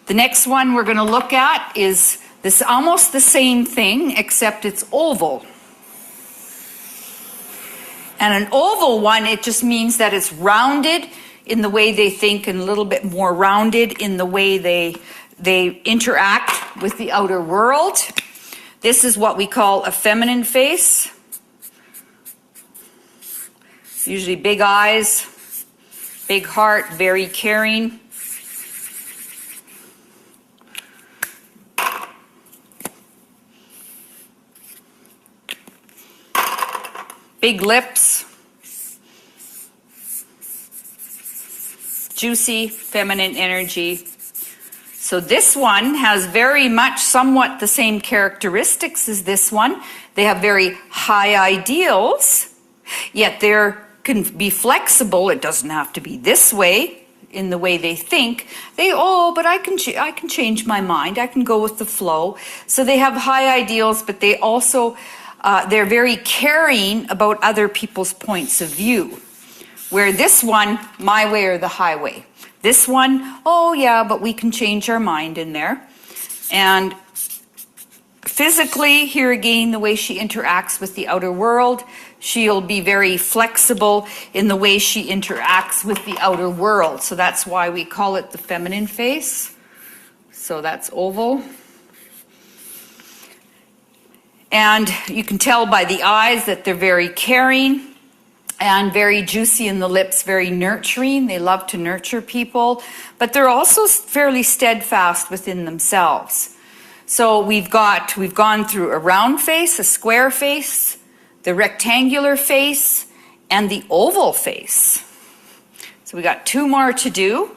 The next one we're going to look at is this, almost the same thing, except it's oval. And an oval one, it just means that it's rounded in the way they think and a little bit more rounded in the way they interact with the outer world. This is what we call a feminine face. Usually big eyes, big heart, very caring. Big lips. Juicy, feminine energy. So this one has very much somewhat the same characteristics as this one. They have very high ideals, yet they can be flexible. It doesn't have to be this way in the way they think. But I can change my mind. I can go with the flow. So they have high ideals, but they also, they're very caring about other people's points of view. Where this one, my way or the highway. This one, oh yeah, but we can change our mind in there. And physically, here again, the way she interacts with the outer world, she'll be very flexible in the way she interacts with the outer world. So that's why we call it the feminine face. So that's oval. And you can tell by the eyes that they're very caring and very juicy in the lips, very nurturing. They love to nurture people, but they're also fairly steadfast within themselves. So we've gone through a round face, a square face, the rectangular face, and the oval face. So we got 2 more to do.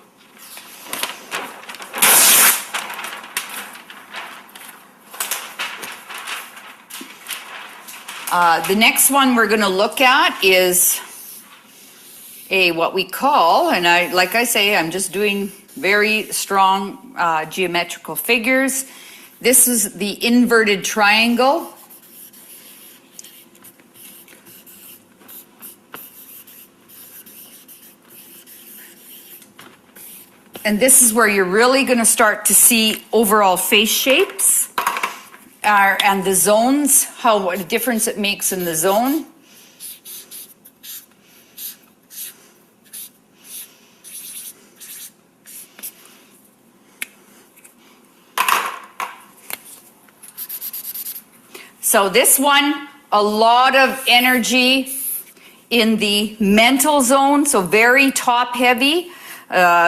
The next one we're going to look at is what we call, and like I say, I'm just doing very strong geometrical figures. This is the inverted triangle. And this is where you're really going to start to see overall face shapes. And the zones, what a difference it makes in the zone. So this one, a lot of energy in the mental zone, so very top heavy.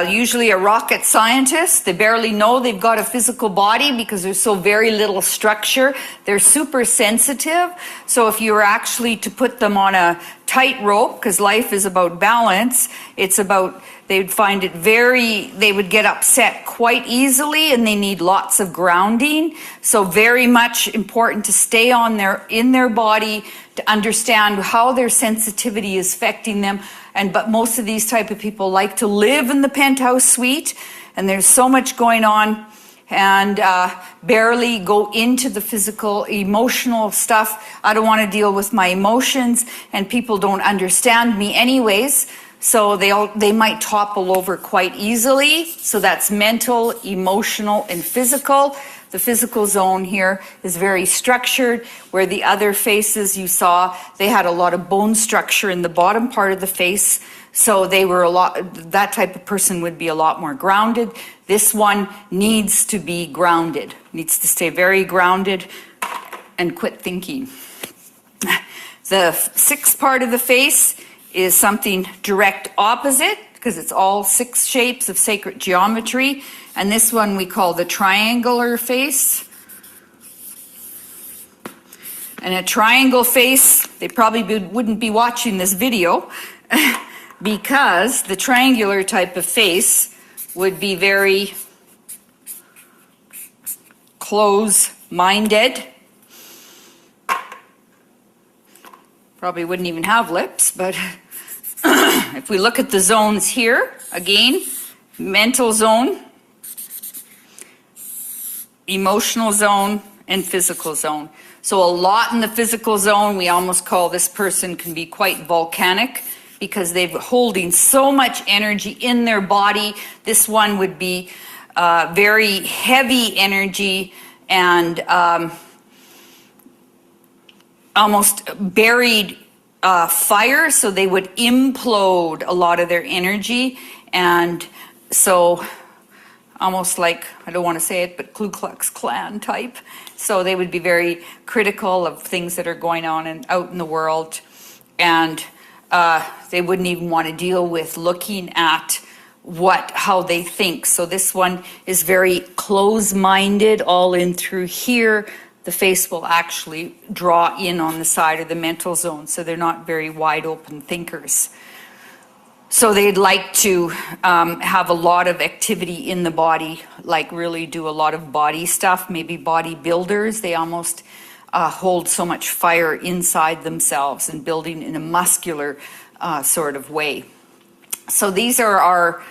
Usually a rocket scientist. They barely know they've got a physical body because there's so very little structure. They're super sensitive. So if you were actually to put them on a tightrope, because life is about balance, it's about, they would get upset quite easily, and they need lots of grounding. So very much important to stay in their body, to understand how their sensitivity is affecting them. But most of these type of people like to live in the penthouse suite, and there's so much going on, and barely go into the physical, emotional stuff. I don't want to deal with my emotions, and people don't understand me anyways, so they might topple over quite easily. So that's mental, emotional, and physical. The physical zone here is very structured, where the other faces you saw, they had a lot of bone structure in the bottom part of the face. So they were that type of person would be a lot more grounded. This one needs to be grounded, needs to stay very grounded and quit thinking. The sixth part of the face is something direct opposite, because it's all 6 shapes of sacred geometry. And this one we call the triangular face. And a triangle face, they probably wouldn't be watching this video because the triangular type of face would be very close-minded. Probably wouldn't even have lips, but if we look at the zones here, again, mental zone, emotional zone, and physical zone. So a lot in the physical zone, we almost call this person can be quite volcanic because they're holding so much energy in their body. This one would be very heavy energy and almost buried fire, so they would implode a lot of their energy. And so almost like, I don't want to say it, but Ku Klux Klan type. So they would be very critical of things that are going on and out in the world. And they wouldn't even want to deal with looking at how they think. So this one is very close-minded, all in through here. The face will actually draw in on the side of the mental zone, so they're not very wide open thinkers. So they'd like to have a lot of activity in the body, like really do a lot of body stuff, maybe bodybuilders. They almost hold so much fire inside themselves and building in a muscular sort of way. So these are our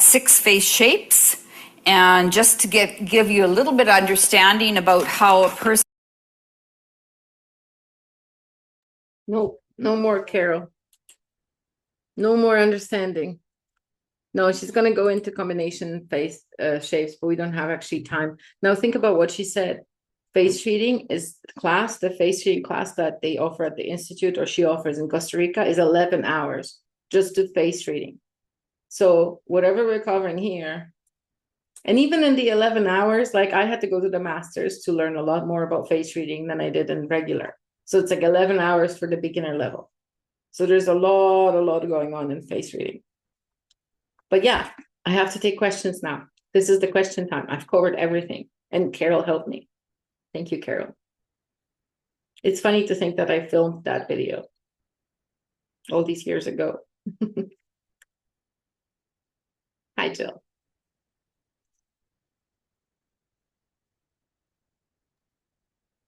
6 face shapes. And just to give you a little bit of understanding about how a person... No more, Carol. No more understanding. No, she's going to go into combination face shapes, but we don't have actually time. Now think about what she said. Face reading is the face reading class that they offer at the Institute, or she offers in Costa Rica, is 11 hours just to face reading. So whatever we're covering here, and even in the 11 hours, like I had to go to the masters to learn a lot more about face reading than I did in regular. So it's like 11 hours for the beginner level. So there's a lot going on in face reading. But yeah, I have to take questions now. This is the question time. I've covered everything. And Carol helped me. Thank you, Carol. It's funny to think that I filmed that video all these years ago. Hi, Jill.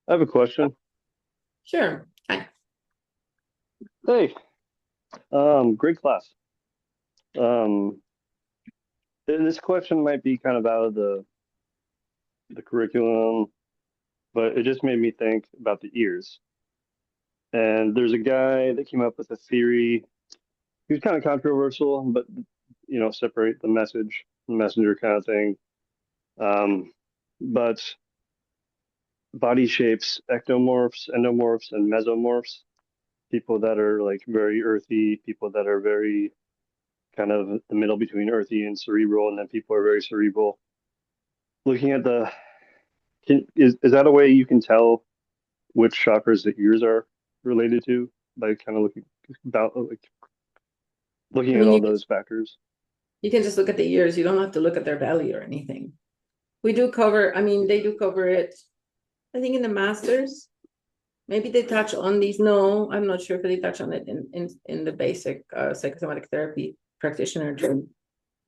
I have a question. Sure. Hi. Hey, great class. This question might be kind of out of the curriculum, but it just made me think about the ears. And there's a guy that came up with a theory. He was kind of controversial, but separate the message, the messenger kind of thing. But body shapes, ectomorphs, endomorphs, and mesomorphs. People that are like very earthy, people that are very kind of the middle between earthy and cerebral, and then people are very cerebral. Looking at is that a way you can tell which chakras the ears are related to by kind of looking at all those factors? You can just look at the ears. You don't have to look at their belly or anything. We do cover, they do cover it, I think in the masters. Maybe they touch on these. No, I'm not sure if they touch on it in the basic psychosomatic therapy practitioner training.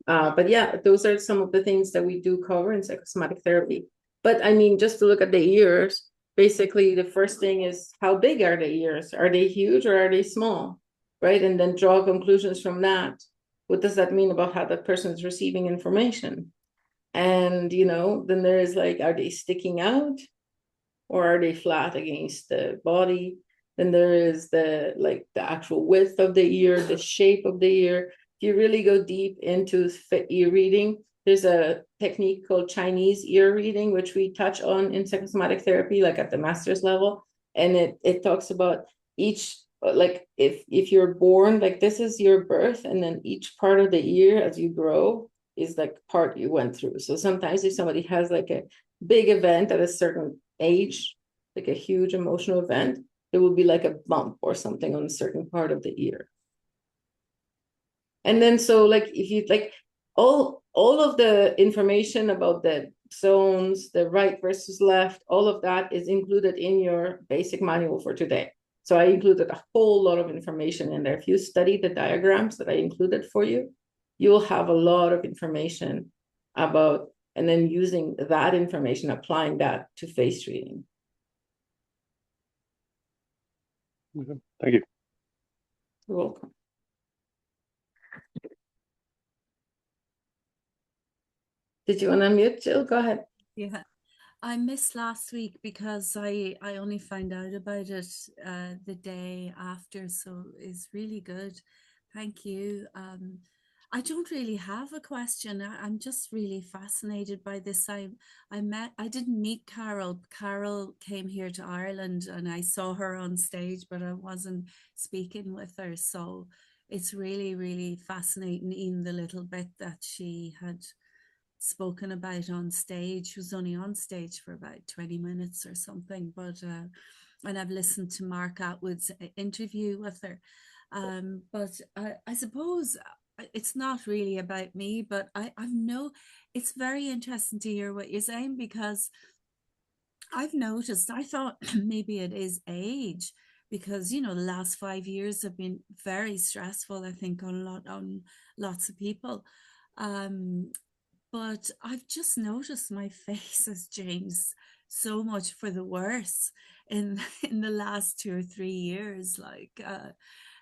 But yeah, those are some of the things that we do cover in psychosomatic therapy. But just to look at the ears, basically the first thing is, how big are the ears? Are they huge or are they small? Right? And then draw conclusions from that. What does that mean about how that person is receiving information? And, then there is like, are they sticking out? Or are they flat against the body? Then there is the actual width of the ear, the shape of the ear. If you really go deep into ear reading, there's a technique called Chinese ear reading, which we touch on in psychosomatic therapy, like at the master's level. And it talks about each, like if you're born, like this is your birth, and then each part of the ear as you grow is like part you went through. So sometimes if somebody has like a big event at a certain age, like a huge emotional event, there will be like a bump or something on a certain part of the ear. And then so like if you like all of the information about the zones, the right versus left, all of that is included in your basic manual for today. So I included a whole lot of information in there. If you study the diagrams that I included for you, you'll have a lot of information about, and then using that information, applying that to face reading. Okay. Thank you. You're welcome. Did you want to unmute, Jill? Go ahead. Yeah, I missed last week because I only found out about it the day after, so it's really good. Thank you. I don't really have a question. I'm just really fascinated by this. I didn't meet Carol. Carol came here to Ireland and I saw her on stage, but I wasn't speaking with her. So it's really, really fascinating, even the little bit that she had spoken about on stage. She was only on stage for about 20 minutes or something, but and I've listened to Mark Atwood's interview with her. But I suppose it's not really about me, but I know it's very interesting to hear what you're saying, because I've noticed, I thought maybe it is age, because the last 5 years have been very stressful, I think, on lots of people. But I've just noticed my face has changed so much for the worse in the last 2 or 3 years.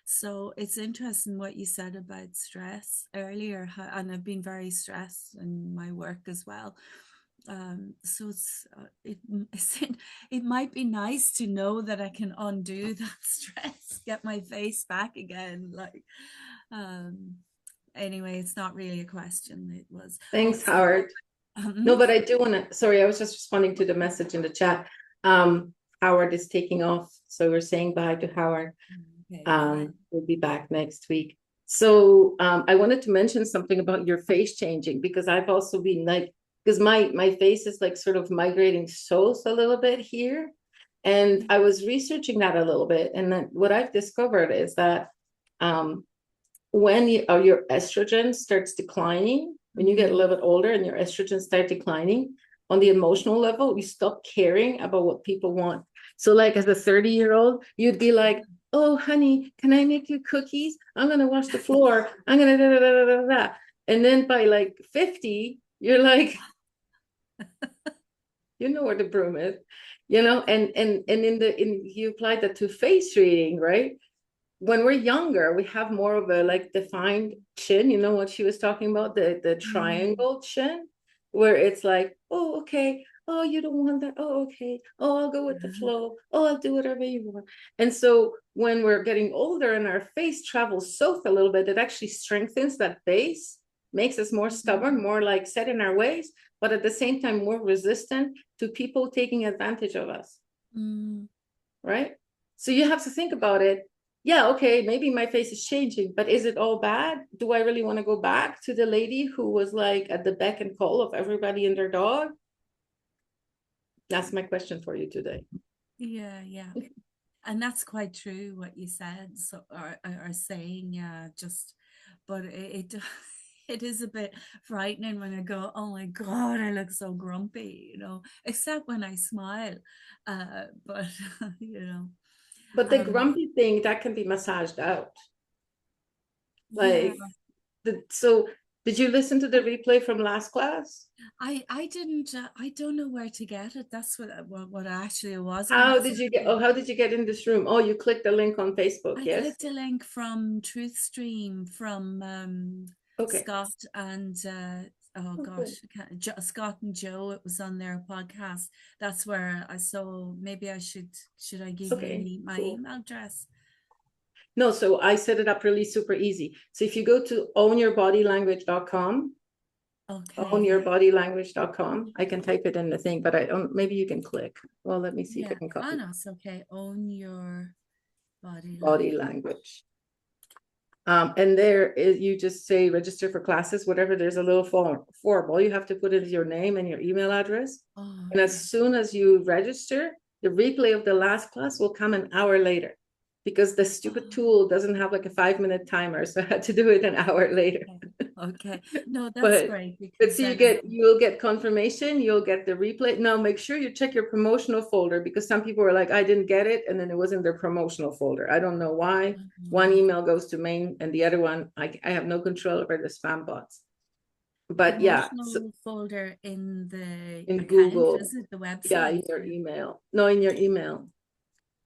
So it's interesting what you said about stress earlier, and I've been very stressed in my work as well. So it might be nice to know that I can undo that stress, get my face back again. Anyway, it's not really a question. It was. Thanks, Howard. No, but I do want to, sorry, I was just responding to the message in the chat. Howard is taking off, so we're saying bye to Howard. Okay, we'll be back next week. So I wanted to mention something about your face changing, because I've also been like, because my face is like sort of migrating south a little bit here. And I was researching that a little bit. And then what I've discovered is that when your estrogen starts declining, when you get a little bit older and your estrogen start declining, on the emotional level, you stop caring about what people want. So like as a 30-year-old, you'd be like, oh, honey, can I make you cookies? I'm going to wash the floor. I'm going to da, da, da, da, da, da. And then by like 50, you're like, you know where the broom is, and you apply that to face reading, right? When we're younger, we have more of a like defined chin, you know what she was talking about, the triangle chin, where it's like, oh, okay, oh, you don't want that, oh, okay, oh, I'll go with the flow, oh, I'll do whatever you want. And so when we're getting older and our face travels south a little bit, it actually strengthens that base, makes us more stubborn, more like set in our ways, but at the same time more resistant to people taking advantage of us. Right? So you have to think about it. Yeah, okay, maybe my face is changing, but is it all bad? Do I really want to go back to the lady who was like at the beck and call of everybody and their dog? That's my question for you today. Yeah. And that's quite true what you said, so are saying, yeah, but it is a bit frightening when I go, oh my God, I look so grumpy, except when I smile. But But the grumpy thing, that can be massaged out. Like, so did you listen to the replay from last class? I didn't. I don't know where to get it. That's what actually it was. How did you get in this room? Oh, you clicked the link on Facebook. I clicked a link from TruthStream from Scott and Scott and Joe. It was on their podcast. That's where I saw. Maybe I should I give you my email address? No, so I set it up really super easy. So if you go to ownyourbodylanguage.com, Okay. ownyourbodylanguage.com. I can type it in the thing, but I don't, maybe you can click. Well, let me see if I Yeah. can Oh, copy no, it's okay. Own your body. body language. And there is, you just say register for classes, whatever, there's a little form. All you have to put is your name and your email address. Oh, And as soon as you register, the replay of the last class will come an hour later because the stupid tool doesn't have like a 5-minute timer. So I had to do it an hour later. okay. No, that's But great. But Because so then you'll get confirmation, you'll get the replay. Now make sure you check your promotional folder because some people are like, I didn't get it, and then it was in their promotional folder. I don't know why. One email goes to main and the other one, I have no control over the spam bots. But yeah, so promotional folder in the in account, Google, is it the website? yeah, in your email. No, in your email.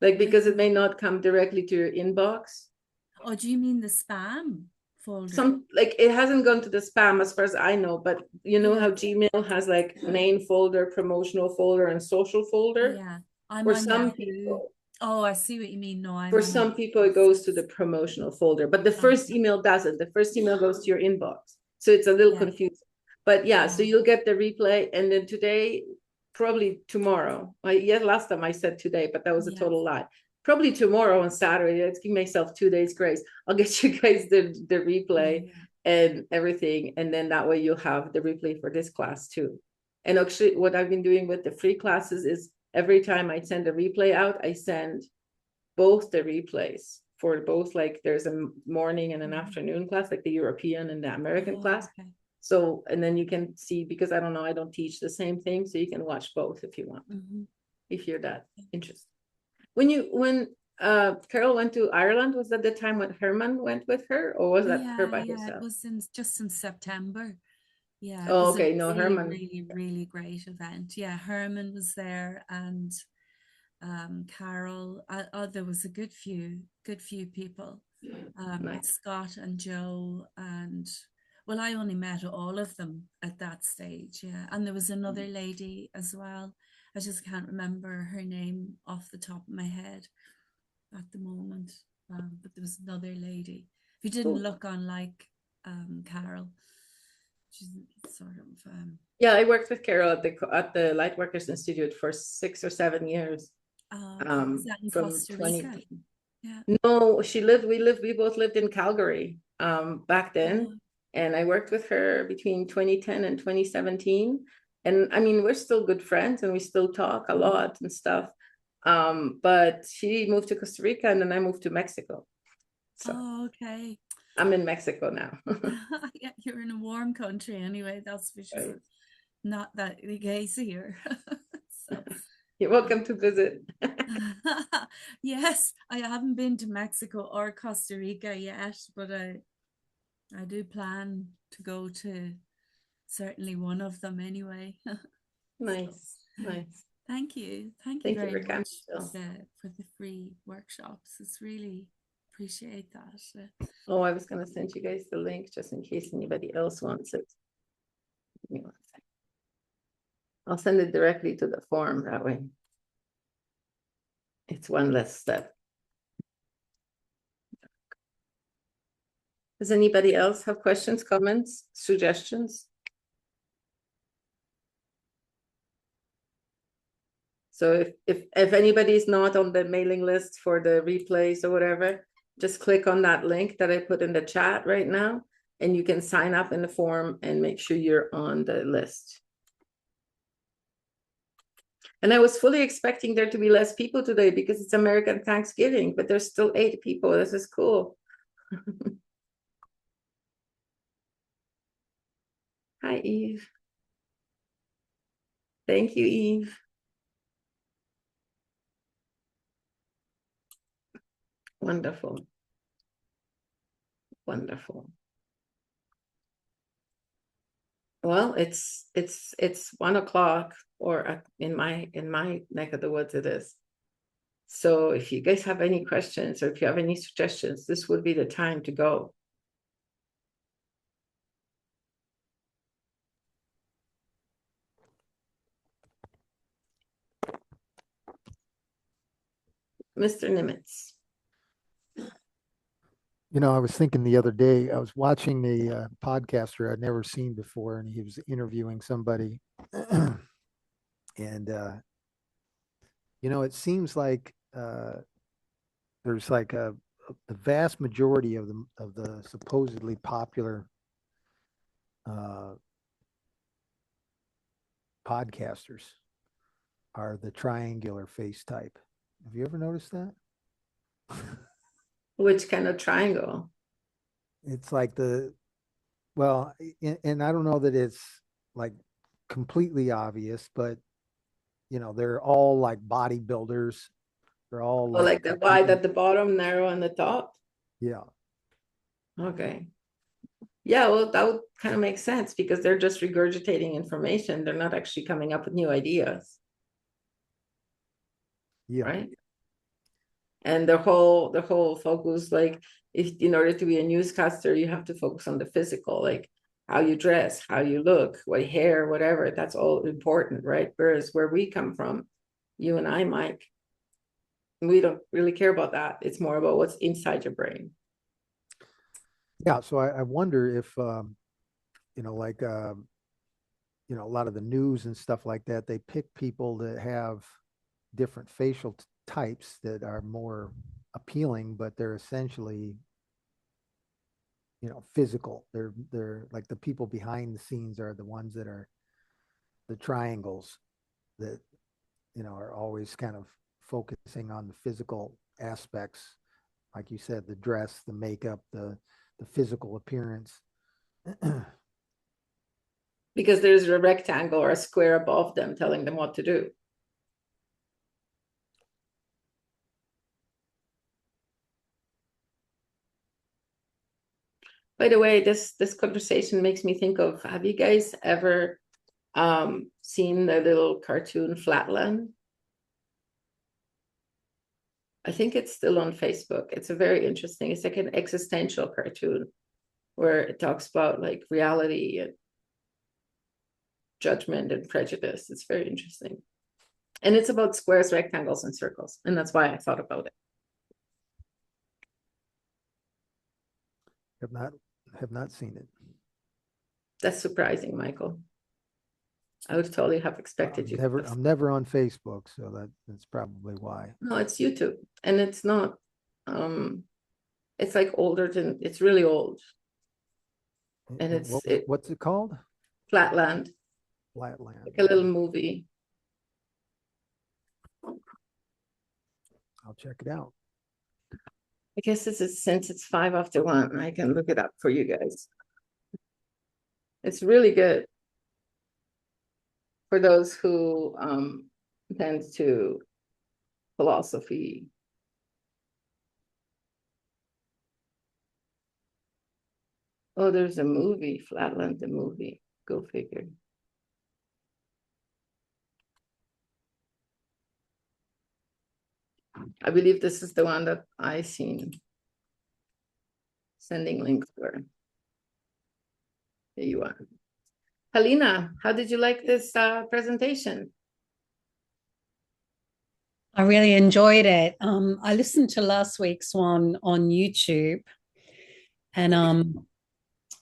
Like because it may not come directly to your inbox. Oh, do you mean the spam folder? Some like it hasn't gone to the spam as far as I know, but you know Yeah. how Gmail has like main folder, promotional folder, and social folder. Yeah. I'm For on some Yahoo. people, Oh, I see what you mean. No, I'm for on some Yahoo. people it goes to the promotional folder, but the first email doesn't. The first email goes to your inbox, so it's a little Yeah. confusing. But yeah, so Yeah. you'll get the replay, and then today, probably tomorrow. Last time I said today, but that was a Yeah. total lie. Probably tomorrow on Saturday. Let's give myself 2 days grace. I'll get you guys the replay. Yeah. And everything, and then that way you'll have the replay for this class too. And actually what I've been doing with the free classes is every time I send a replay out, I send both the replays for both, like there's a morning and an afternoon class, like the European and the American class. Okay. So, and then you can see, because I don't know, I don't teach the same thing, so you can watch both if you want, if you're that interested. When Carol went to Ireland, was that the time when Herman went with her, or was that her by Yeah, herself? it was just in September. Yeah, it Oh, was okay. a No, really, Herman. really, really great event. Yeah, Herman was there, and Carol. There was a good few people. Nice. Scott and Joe, and well, I only met all of them at that stage. Yeah, and there was another lady as well. I just can't remember her name off the top of my head at the moment. But there was another lady who didn't Cool. look unlike Carol. She's sort of Yeah, I worked with Carol at the Lightworkers Institute for 6 or 7 years. is that in From Costa 20. Rica? Yeah. No, we both lived in Calgary back then. And I worked with her between 2010 and 2017. And I mean, we're still good friends and we still talk a lot and stuff. But she moved to Costa Rica and then I moved to Mexico. So Oh, okay. I'm in Mexico now. Yeah, you're in a warm country anyway. That's for sure. Right. Not that the case here. So, You're welcome to visit. yes, I haven't been to Mexico or Costa Rica yet, but I do plan to go to certainly one of them anyway. Nice, nice. Thank you. Thank you Thank you very for coming, much Jill. for the free workshops. It's really appreciate that. Oh, I was going to send you guys the link just in case anybody else wants it. Give me one second. I'll send it directly to the form that way. It's one less step. Does anybody else have questions, comments, suggestions? So if anybody's not on the mailing list for the replays or whatever, just click on that link that I put in the chat right now, and you can sign up in the form and make sure you're on the list. And I was fully expecting there to be less people today because it's American Thanksgiving, but there's still 8 people. This is cool. Hi, Eve. Thank you, Eve. Wonderful. Wonderful. Well, it's 1 o'clock, or in my neck of the woods it is. So if you guys have any questions or if you have any suggestions, this would be the time to go. Mr. Nimitz. I was thinking the other day, I was watching a podcaster I'd never seen before, and he was interviewing somebody. And, it seems like there's like the vast majority of the supposedly popular uh, podcasters are the triangular face type. Have you ever noticed that? Which kind of triangle? It's like well, and I don't know that it's like completely obvious, but they're all like bodybuilders. They're all Oh, like like the wide at the bottom, narrow on the top? yeah. Okay. Yeah, well, that would kind of make sense because they're just regurgitating information. They're not actually coming up with new ideas, Yeah. right? And the whole focus, like, if in order to be a newscaster, you have to focus on the physical, like how you dress, how you look, what hair, whatever. That's all important, right? Whereas where we come from, you and I, Mike, we don't really care about that. It's more about what's inside your brain. Yeah. So I wonder if like a lot of the news and stuff like that, they pick people that have different facial types that are more appealing, but they're essentially physical. They're like the people behind the scenes are the ones that are the triangles that are always kind of focusing on the physical aspects, like you said, the dress, the makeup, the physical appearance. Because there's a rectangle or a square above them telling them what to do. By the way, this conversation makes me think of, have you guys ever seen the little cartoon Flatland? I think it's still on Facebook. It's a very interesting, it's like an existential cartoon where it talks about like reality and judgment and prejudice. It's very interesting. And it's about squares, rectangles, and circles. And that's why I thought about it. Have not seen it. That's surprising, Michael. I would totally have expected you. I'm never on Facebook, so that's probably why. No, it's YouTube. And it's not it's like older than, it's really old. And What's it called? Flatland. Flatland. Like a little movie. I'll check it out. I guess since it's 1:05, I can look it up for you guys. It's really good for those who tend to philosophy. Oh, there's a movie, Flatland, the movie. Go figure. I believe this is the one that I seen. Sending links for. There you are. Helena, how did you like this presentation? I really enjoyed it. I listened to last week's one on YouTube, and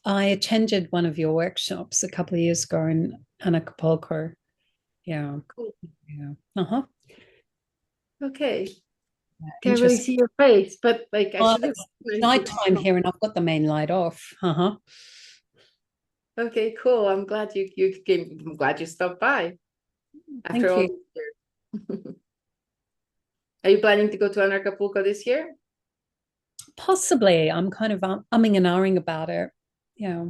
I attended one of your workshops a couple of years ago in Acapulco. Yeah. Cool. Yeah. Uh-huh. Okay. Can't really see your face, but like I should have. It's nighttime here, and I've got the main light off. Uh-huh. Okay, cool. I'm glad you came. I'm glad you stopped by. Thank After all you. these years. Are you planning to go to Acapulco this year? Possibly. I'm kind of umming and ahhing about it. Yeah.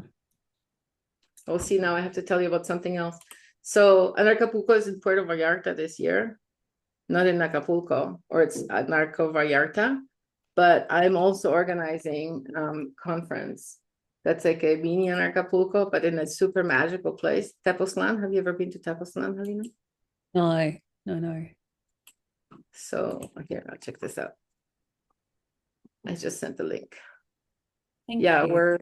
Oh, see, now I have to tell you about something else. So Acapulco is in Puerto Vallarta this year, not in Acapulco, or it's at Narco Vallarta. But I'm also organizing conference that's like a mini in Acapulco, but in a super magical place. Tepoztlan. Have you ever been to Tepoztlan, Helena? No. So here, I'll check this out. I just sent the link. Thank Yeah, you.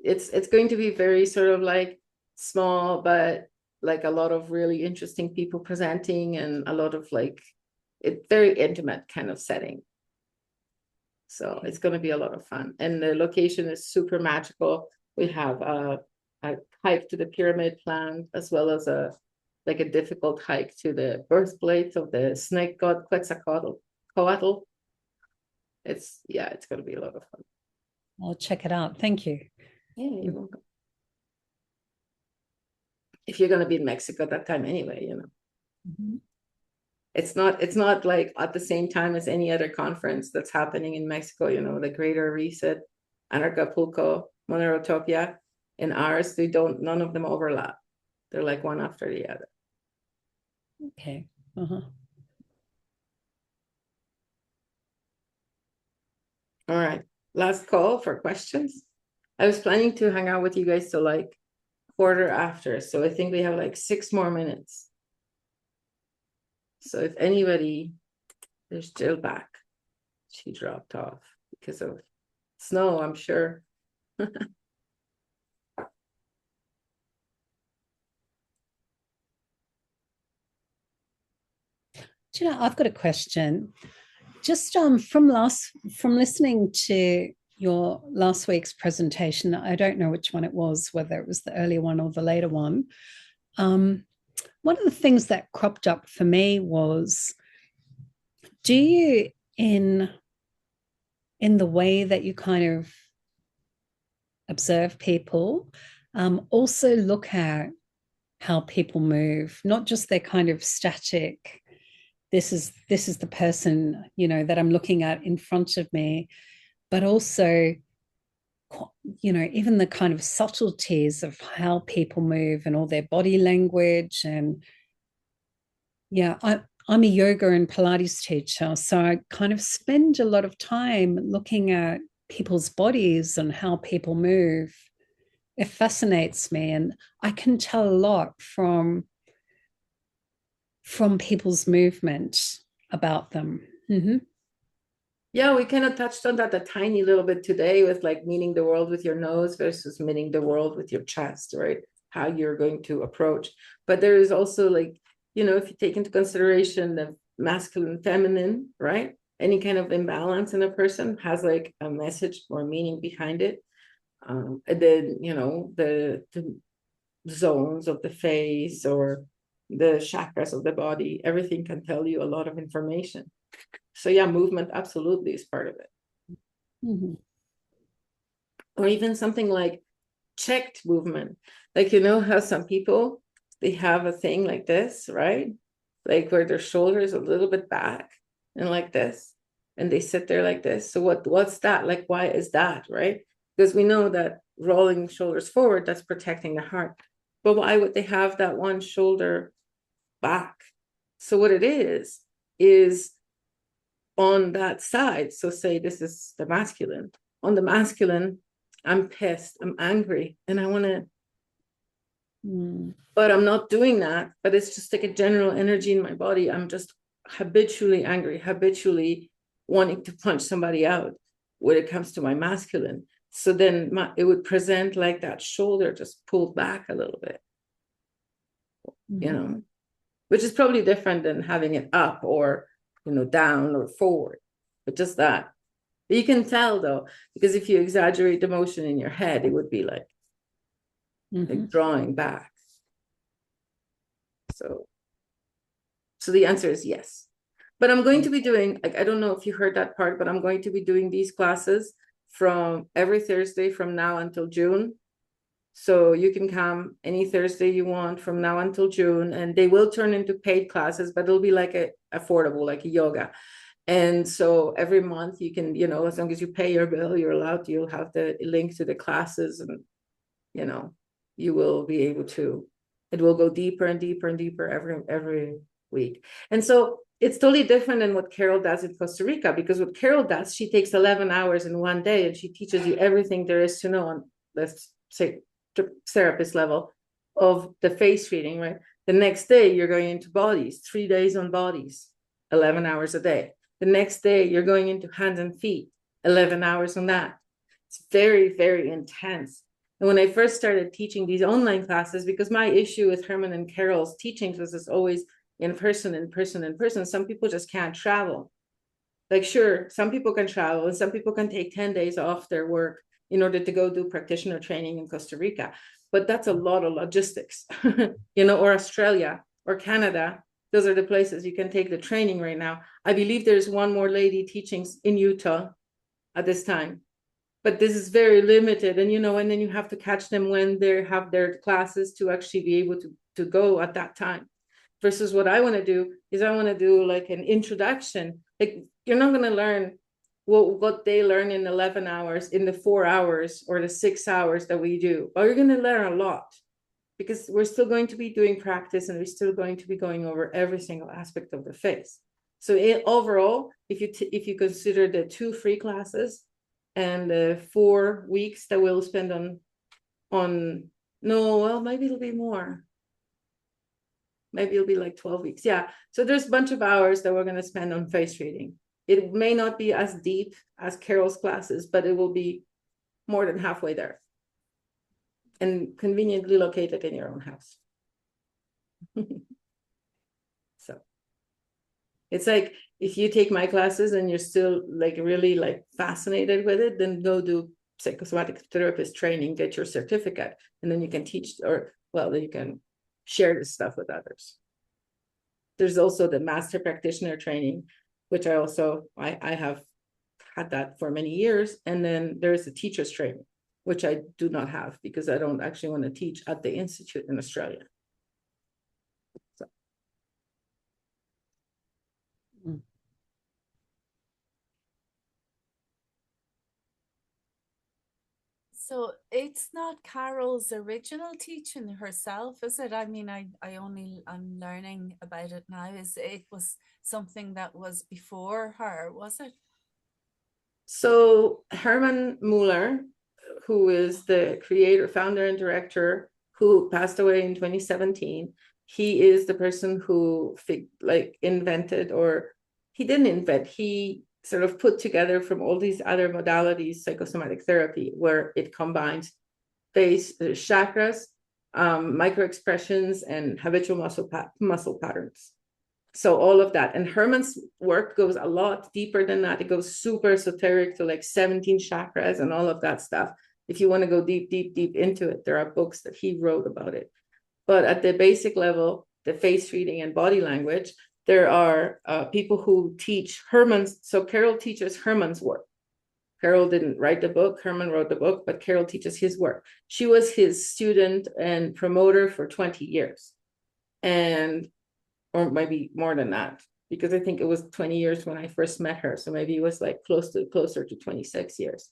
it's going to be very sort of like small, but like a lot of really interesting people presenting and a lot of like very intimate kind of setting. So it's going to be a lot of fun. And the location is super magical. We have a hike to the pyramid plant, as well as a difficult hike to the birthplace of the snake god Quetzalcoatl. It's going to be a lot of fun. I'll check it out. Thank you. Yeah, you're welcome. If you're going to be in Mexico at that time anyway, Mm-hmm. It's not like at the same time as any other conference that's happening in Mexico, the Greater Reset, Anarchapulco, Monerotopia, and ours, none of them overlap. They're like one after the other. Okay. Uh-huh. All right. Last call for questions. I was planning to hang out with you guys till like quarter after. So I think we have like 6 more minutes. So if anybody, there's Jill back. She dropped off because of snow, I'm sure. Do you know, I've got a question. Just from listening to your last week's presentation, I don't know which one it was, whether it was the earlier one or the later one. One of the things that cropped up for me was, do you, in the way that you kind of observe people, also look at how people move, not just their kind of static, this is the person, that I'm looking at in front of me, but also, even the kind of subtleties of how people move and all their body language. And yeah, I'm a yoga and Pilates teacher, so I kind of spend a lot of time looking at people's bodies and how people move. It fascinates me, and I can tell a lot from people's movement about them. Mm-hmm. Yeah, we kind of touched on that a tiny little bit today with like meeting the world with your nose versus meeting the world with your chest, right? How you're going to approach. But there is also like, if you take into consideration the masculine, feminine, right? Any kind of imbalance in a person has like a message or meaning behind it. And then, the zones of the face or the chakras of the body, everything can tell you a lot of information. So yeah, movement absolutely is part of it. Mm-hmm. Or even something like checked movement. Like, how some people, they have a thing like this, right? Like where their shoulders a little bit back and like this, and they sit there like this. So what's that? Like, why is that, right? Because we know that rolling shoulders forward, that's protecting the heart. But why would they have that one shoulder back? So what it is on that side. So say this is the masculine. On the masculine, I'm pissed, I'm angry, and I want to, but I'm not doing that. But it's just like a general energy in my body. I'm just habitually angry, habitually wanting to punch somebody out when it comes to my masculine. So then it would present like that shoulder just pulled back a little bit, which is probably different than having it up or, down or forward, but just that. But you can tell though, because if you exaggerate the motion in your head, it would be like, like drawing back. So the answer is yes. But I'm going to be doing, like, I don't know if you heard that part, but I'm going to be doing these classes from every Thursday from now until June. So you can come any Thursday you want from now until June, and they will turn into paid classes, but it'll be like affordable, like a yoga. And so every month you can, as long as you pay your bill, you'll have the link to the classes, and, you will be able to, it will go deeper and deeper and deeper every week. And so it's totally different than what Carol does in Costa Rica, because what Carol does, she takes 11 hours in one day and she teaches you everything there is to know on, let's say, therapist level of the face reading, right? The next day you're going into bodies, 3 days on bodies, 11 hours a day. The next day you're going into hands and feet, 11 hours on that. It's very, very intense. And when I first started teaching these online classes, because my issue with Herman and Carol's teachings was it's always in person. Some people just can't travel. Like, sure, some people can travel and some people can take 10 days off their work in order to go do practitioner training in Costa Rica. But that's a lot of logistics, or Australia or Canada. Those are the places you can take the training right now. I believe there's one more lady teaching in Utah at this time, but this is very limited. And, and then you have to catch them when they have their classes to actually be able to go at that time. Versus what I want to do is I want to do like an introduction. Like, you're not going to learn what they learn in 11 hours, in the 4 hours or the 6 hours that we do, but you're going to learn a lot, because we're still going to be doing practice and we're still going to be going over every single aspect of the face. So overall, if you consider the 2 free classes and the 4 weeks that we'll spend maybe it'll be more. Maybe it'll be like 12 weeks. Yeah. So there's a bunch of hours that we're going to spend on face reading. It may not be as deep as Carol's classes, but it will be more than halfway there and conveniently located in your own house. So it's like, if you take my classes and you're still like really like fascinated with it, then go do psychosomatic therapist training, get your certificate, and then you can teach, then you can share this stuff with others. There's also the master practitioner training, which I have had that for many years. And then there's the teacher's training, which I do not have because I don't actually want to teach at the institute in Australia. So it's not Carol's original teaching herself, is it? I mean, I'm learning about it now. It was something that was before her, was it? So Herman Muller, who is the creator, founder, and director, who passed away in 2017, he is the person who invented, or he didn't invent, he sort of put together from all these other modalities psychosomatic therapy, where it combines face, chakras, micro expressions, and habitual muscle patterns. So all of that. And Herman's work goes a lot deeper than that. It goes super esoteric to like 17 chakras and all of that stuff. If you want to go deep into it, there are books that he wrote about it. But at the basic level, the face reading and body language, there are people who teach Herman's. So Carol teaches Herman's work. Carol didn't write the book, Herman wrote the book, but Carol teaches his work. She was his student and promoter for 20 years. Or maybe more than that, because I think it was 20 years when I first met her. So maybe it was like closer to 26 years.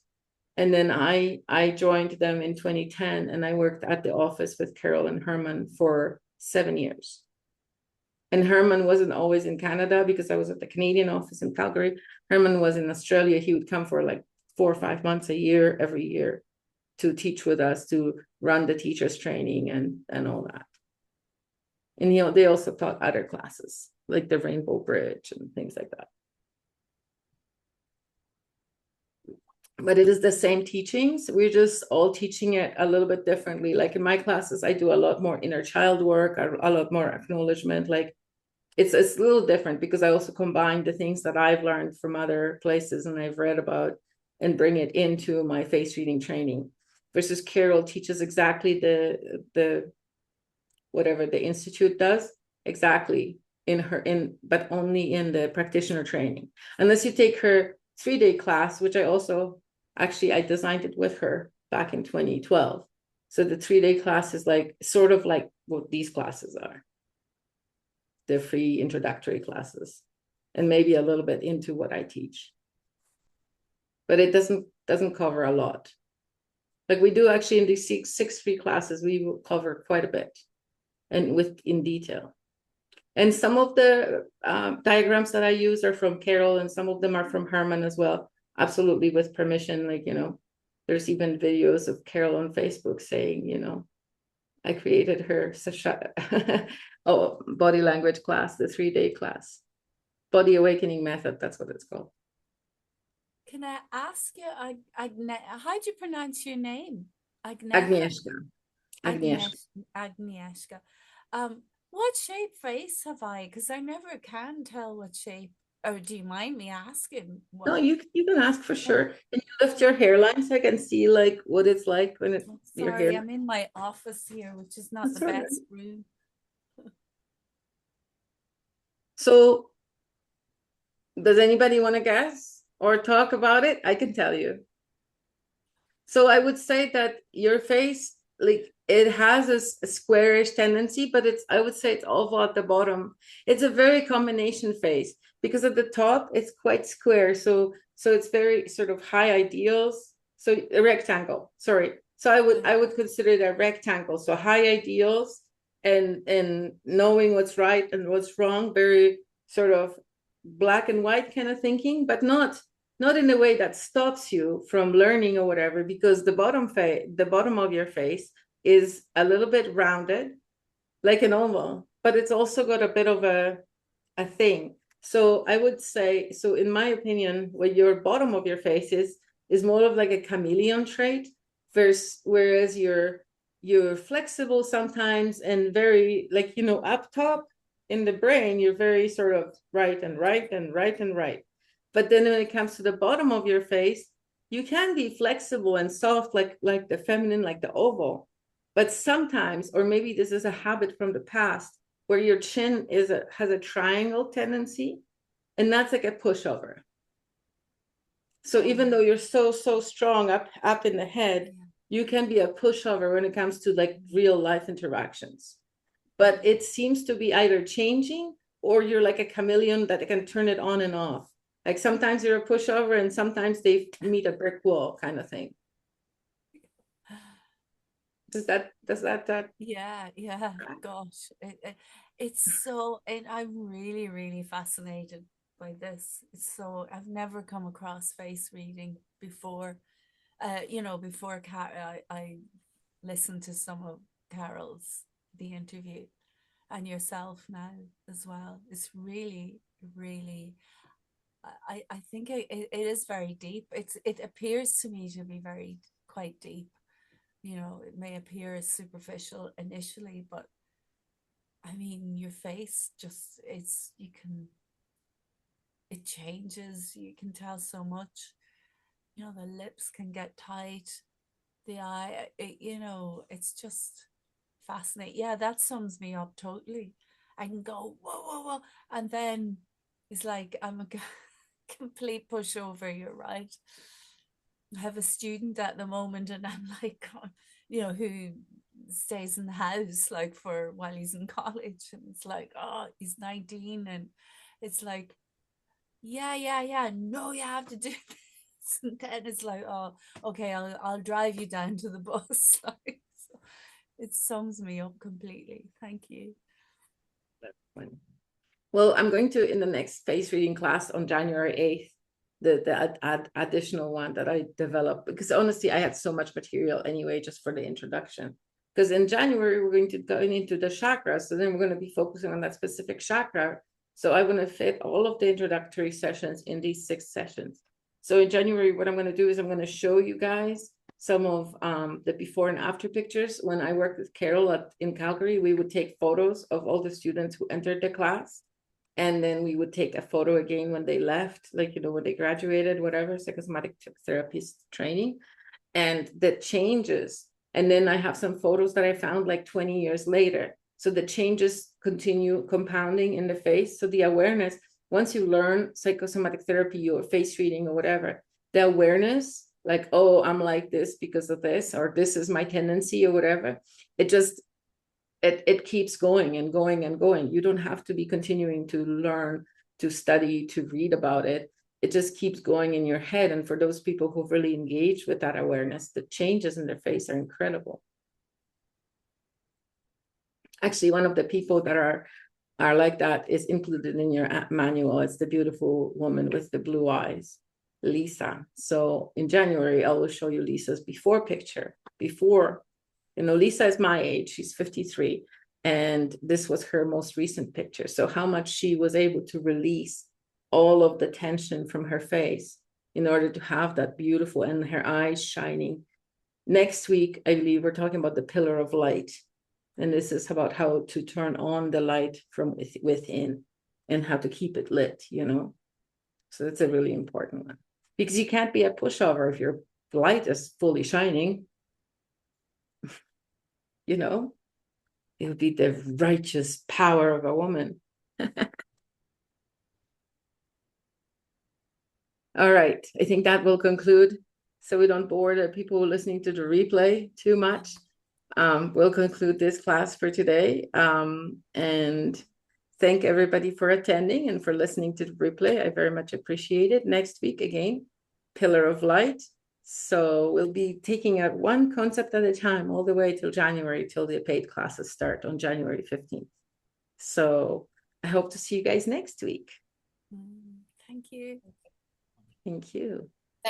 And then I joined them in 2010, and I worked at the office with Carol and Herman for 7 years. And Herman wasn't always in Canada because I was at the Canadian office in Calgary. Herman was in Australia. He would come for like 4 or 5 months a year, every year, to teach with us, to run the teacher's training and all that. And they also taught other classes, like the Rainbow Bridge and things like that. But it is the same teachings. We're just all teaching it a little bit differently. Like in my classes, I do a lot more inner child work, a lot more acknowledgement. Like it's a little different because I also combine the things that I've learned from other places and I've read about and bring it into my face reading training. Versus Carol teaches exactly the whatever the institute does, exactly but only in the practitioner training. Unless you take her 3-day class, which I designed it with her back in 2012. So the 3-day class is like sort of like what these classes are. The free introductory classes, and maybe a little bit into what I teach. But it doesn't cover a lot. Like we do actually in these six free classes, we will cover quite a bit and in detail. And some of the diagrams that I use are from Carol, and some of them are from Herman as well, absolutely with permission. Like, there's even videos of Carol on Facebook saying, I created her body language class, the 3-day class, body awakening method. That's what it's called. Can I ask you, how do you pronounce your name? Agnieszka. Agnieszka. What shape face have I? Because I never can tell what shape Or do you mind me asking? No, What? you can ask for Oh, sure. Can you lift your hairline so I can see like what it's like when your sorry, hair? I'm in my office here, which is not the That's all right. best room. So does anybody want to guess or talk about it? I can tell you. So I would say that your face, like it has a squarish tendency, but I would say it's oval at the bottom. It's a very combination face because at the top it's quite square. So it's very sort of high ideals. So a rectangle, sorry. So I would consider it a rectangle. So high ideals and knowing what's right and what's wrong, very sort of black and white kind of thinking, but not in a way that stops you from learning or whatever, because the bottom of your face is a little bit rounded, like an oval, but it's also got a bit of a thing. So I would say, so in my opinion, what your bottom of your face is more of like a chameleon trait, whereas you're flexible sometimes and very like, up top in the brain, you're very sort of right and right and right and right. But then when it comes to the bottom of your face, you can be flexible and soft, like the feminine, like the oval. But sometimes, or maybe this is a habit from the past, where your chin has a triangle tendency, and that's like a pushover. So even though you're so strong up in the head, you can be a pushover when it comes to like real life interactions. But it seems to be either changing or you're like a chameleon that can turn it on and off. Like sometimes you're a pushover and sometimes they meet a brick wall kind of thing. Does that Yeah, gosh, it's so, and I'm really, really fascinated by this. It's so, I've never come across face reading before. Before I listened to some of Carol's the interview and yourself now as well. It's really, really, I think it is very deep. It appears to me to be very quite deep. It may appear as superficial initially, but I mean, your face just, it changes. You can tell so much. The lips can get tight. The eye, it's just fascinating. Yeah, that sums me up totally. I can go, whoa, whoa, whoa. And then it's like, I'm a complete pushover. You're right. I have a student at the moment, and I'm like, who stays in the house like for while he's in college, and it's like, oh, he's 19, and it's like, yeah, no, you have to do this, and then it's like, oh, okay, I'll drive you down to the bus. Like, so it sums me up completely. Thank you. Well, I'm going to, in the next face reading class on January 8th, the additional one that I developed, because honestly, I had so much material anyway, just for the introduction. Because in January, we're going to go into the chakras. So then we're going to be focusing on that specific chakra. So I want to fit all of the introductory sessions in these 6 sessions. So in January, what I'm going to do is I'm going to show you guys some of the before and after pictures. When I worked with Carol in Calgary, we would take photos of all the students who entered the class. And then we would take a photo again when they left, like, when they graduated, whatever, psychosomatic therapist training, and the changes. And then I have some photos that I found like 20 years later. So the changes continue compounding in the face. So the awareness, once you learn psychosomatic therapy or face reading or whatever, the awareness, like, oh, I'm like this because of this, or this is my tendency or whatever, it keeps going and going and going. You don't have to be continuing to learn, to study, to read about it. It just keeps going in your head. And for those people who've really engaged with that awareness, the changes in their face are incredible. Actually, one of the people that are like that is included in your manual. It's the beautiful woman with the blue eyes, Lisa. So in January, I will show you Lisa's before picture. Before, Lisa is my age, she's 53, and this was her most recent picture. So how much she was able to release all of the tension from her face in order to have that beautiful, and her eyes shining. Next week, I believe we're talking about the pillar of light. And this is about how to turn on the light from within and how to keep it lit, So that's a really important one, because you can't be a pushover if your light is fully shining. You know, it would be the righteous power of a woman. All right, I think that will conclude, so we don't bore the people listening to the replay too much. We'll conclude this class for today, and thank everybody for attending and for listening to the replay. I very much appreciate it. Next week, again, Pillar of Light. So we'll be taking out one concept at a time all the way till January, till the paid classes start on January 15th. So I hope to see you guys next week. Thank you. Thank you.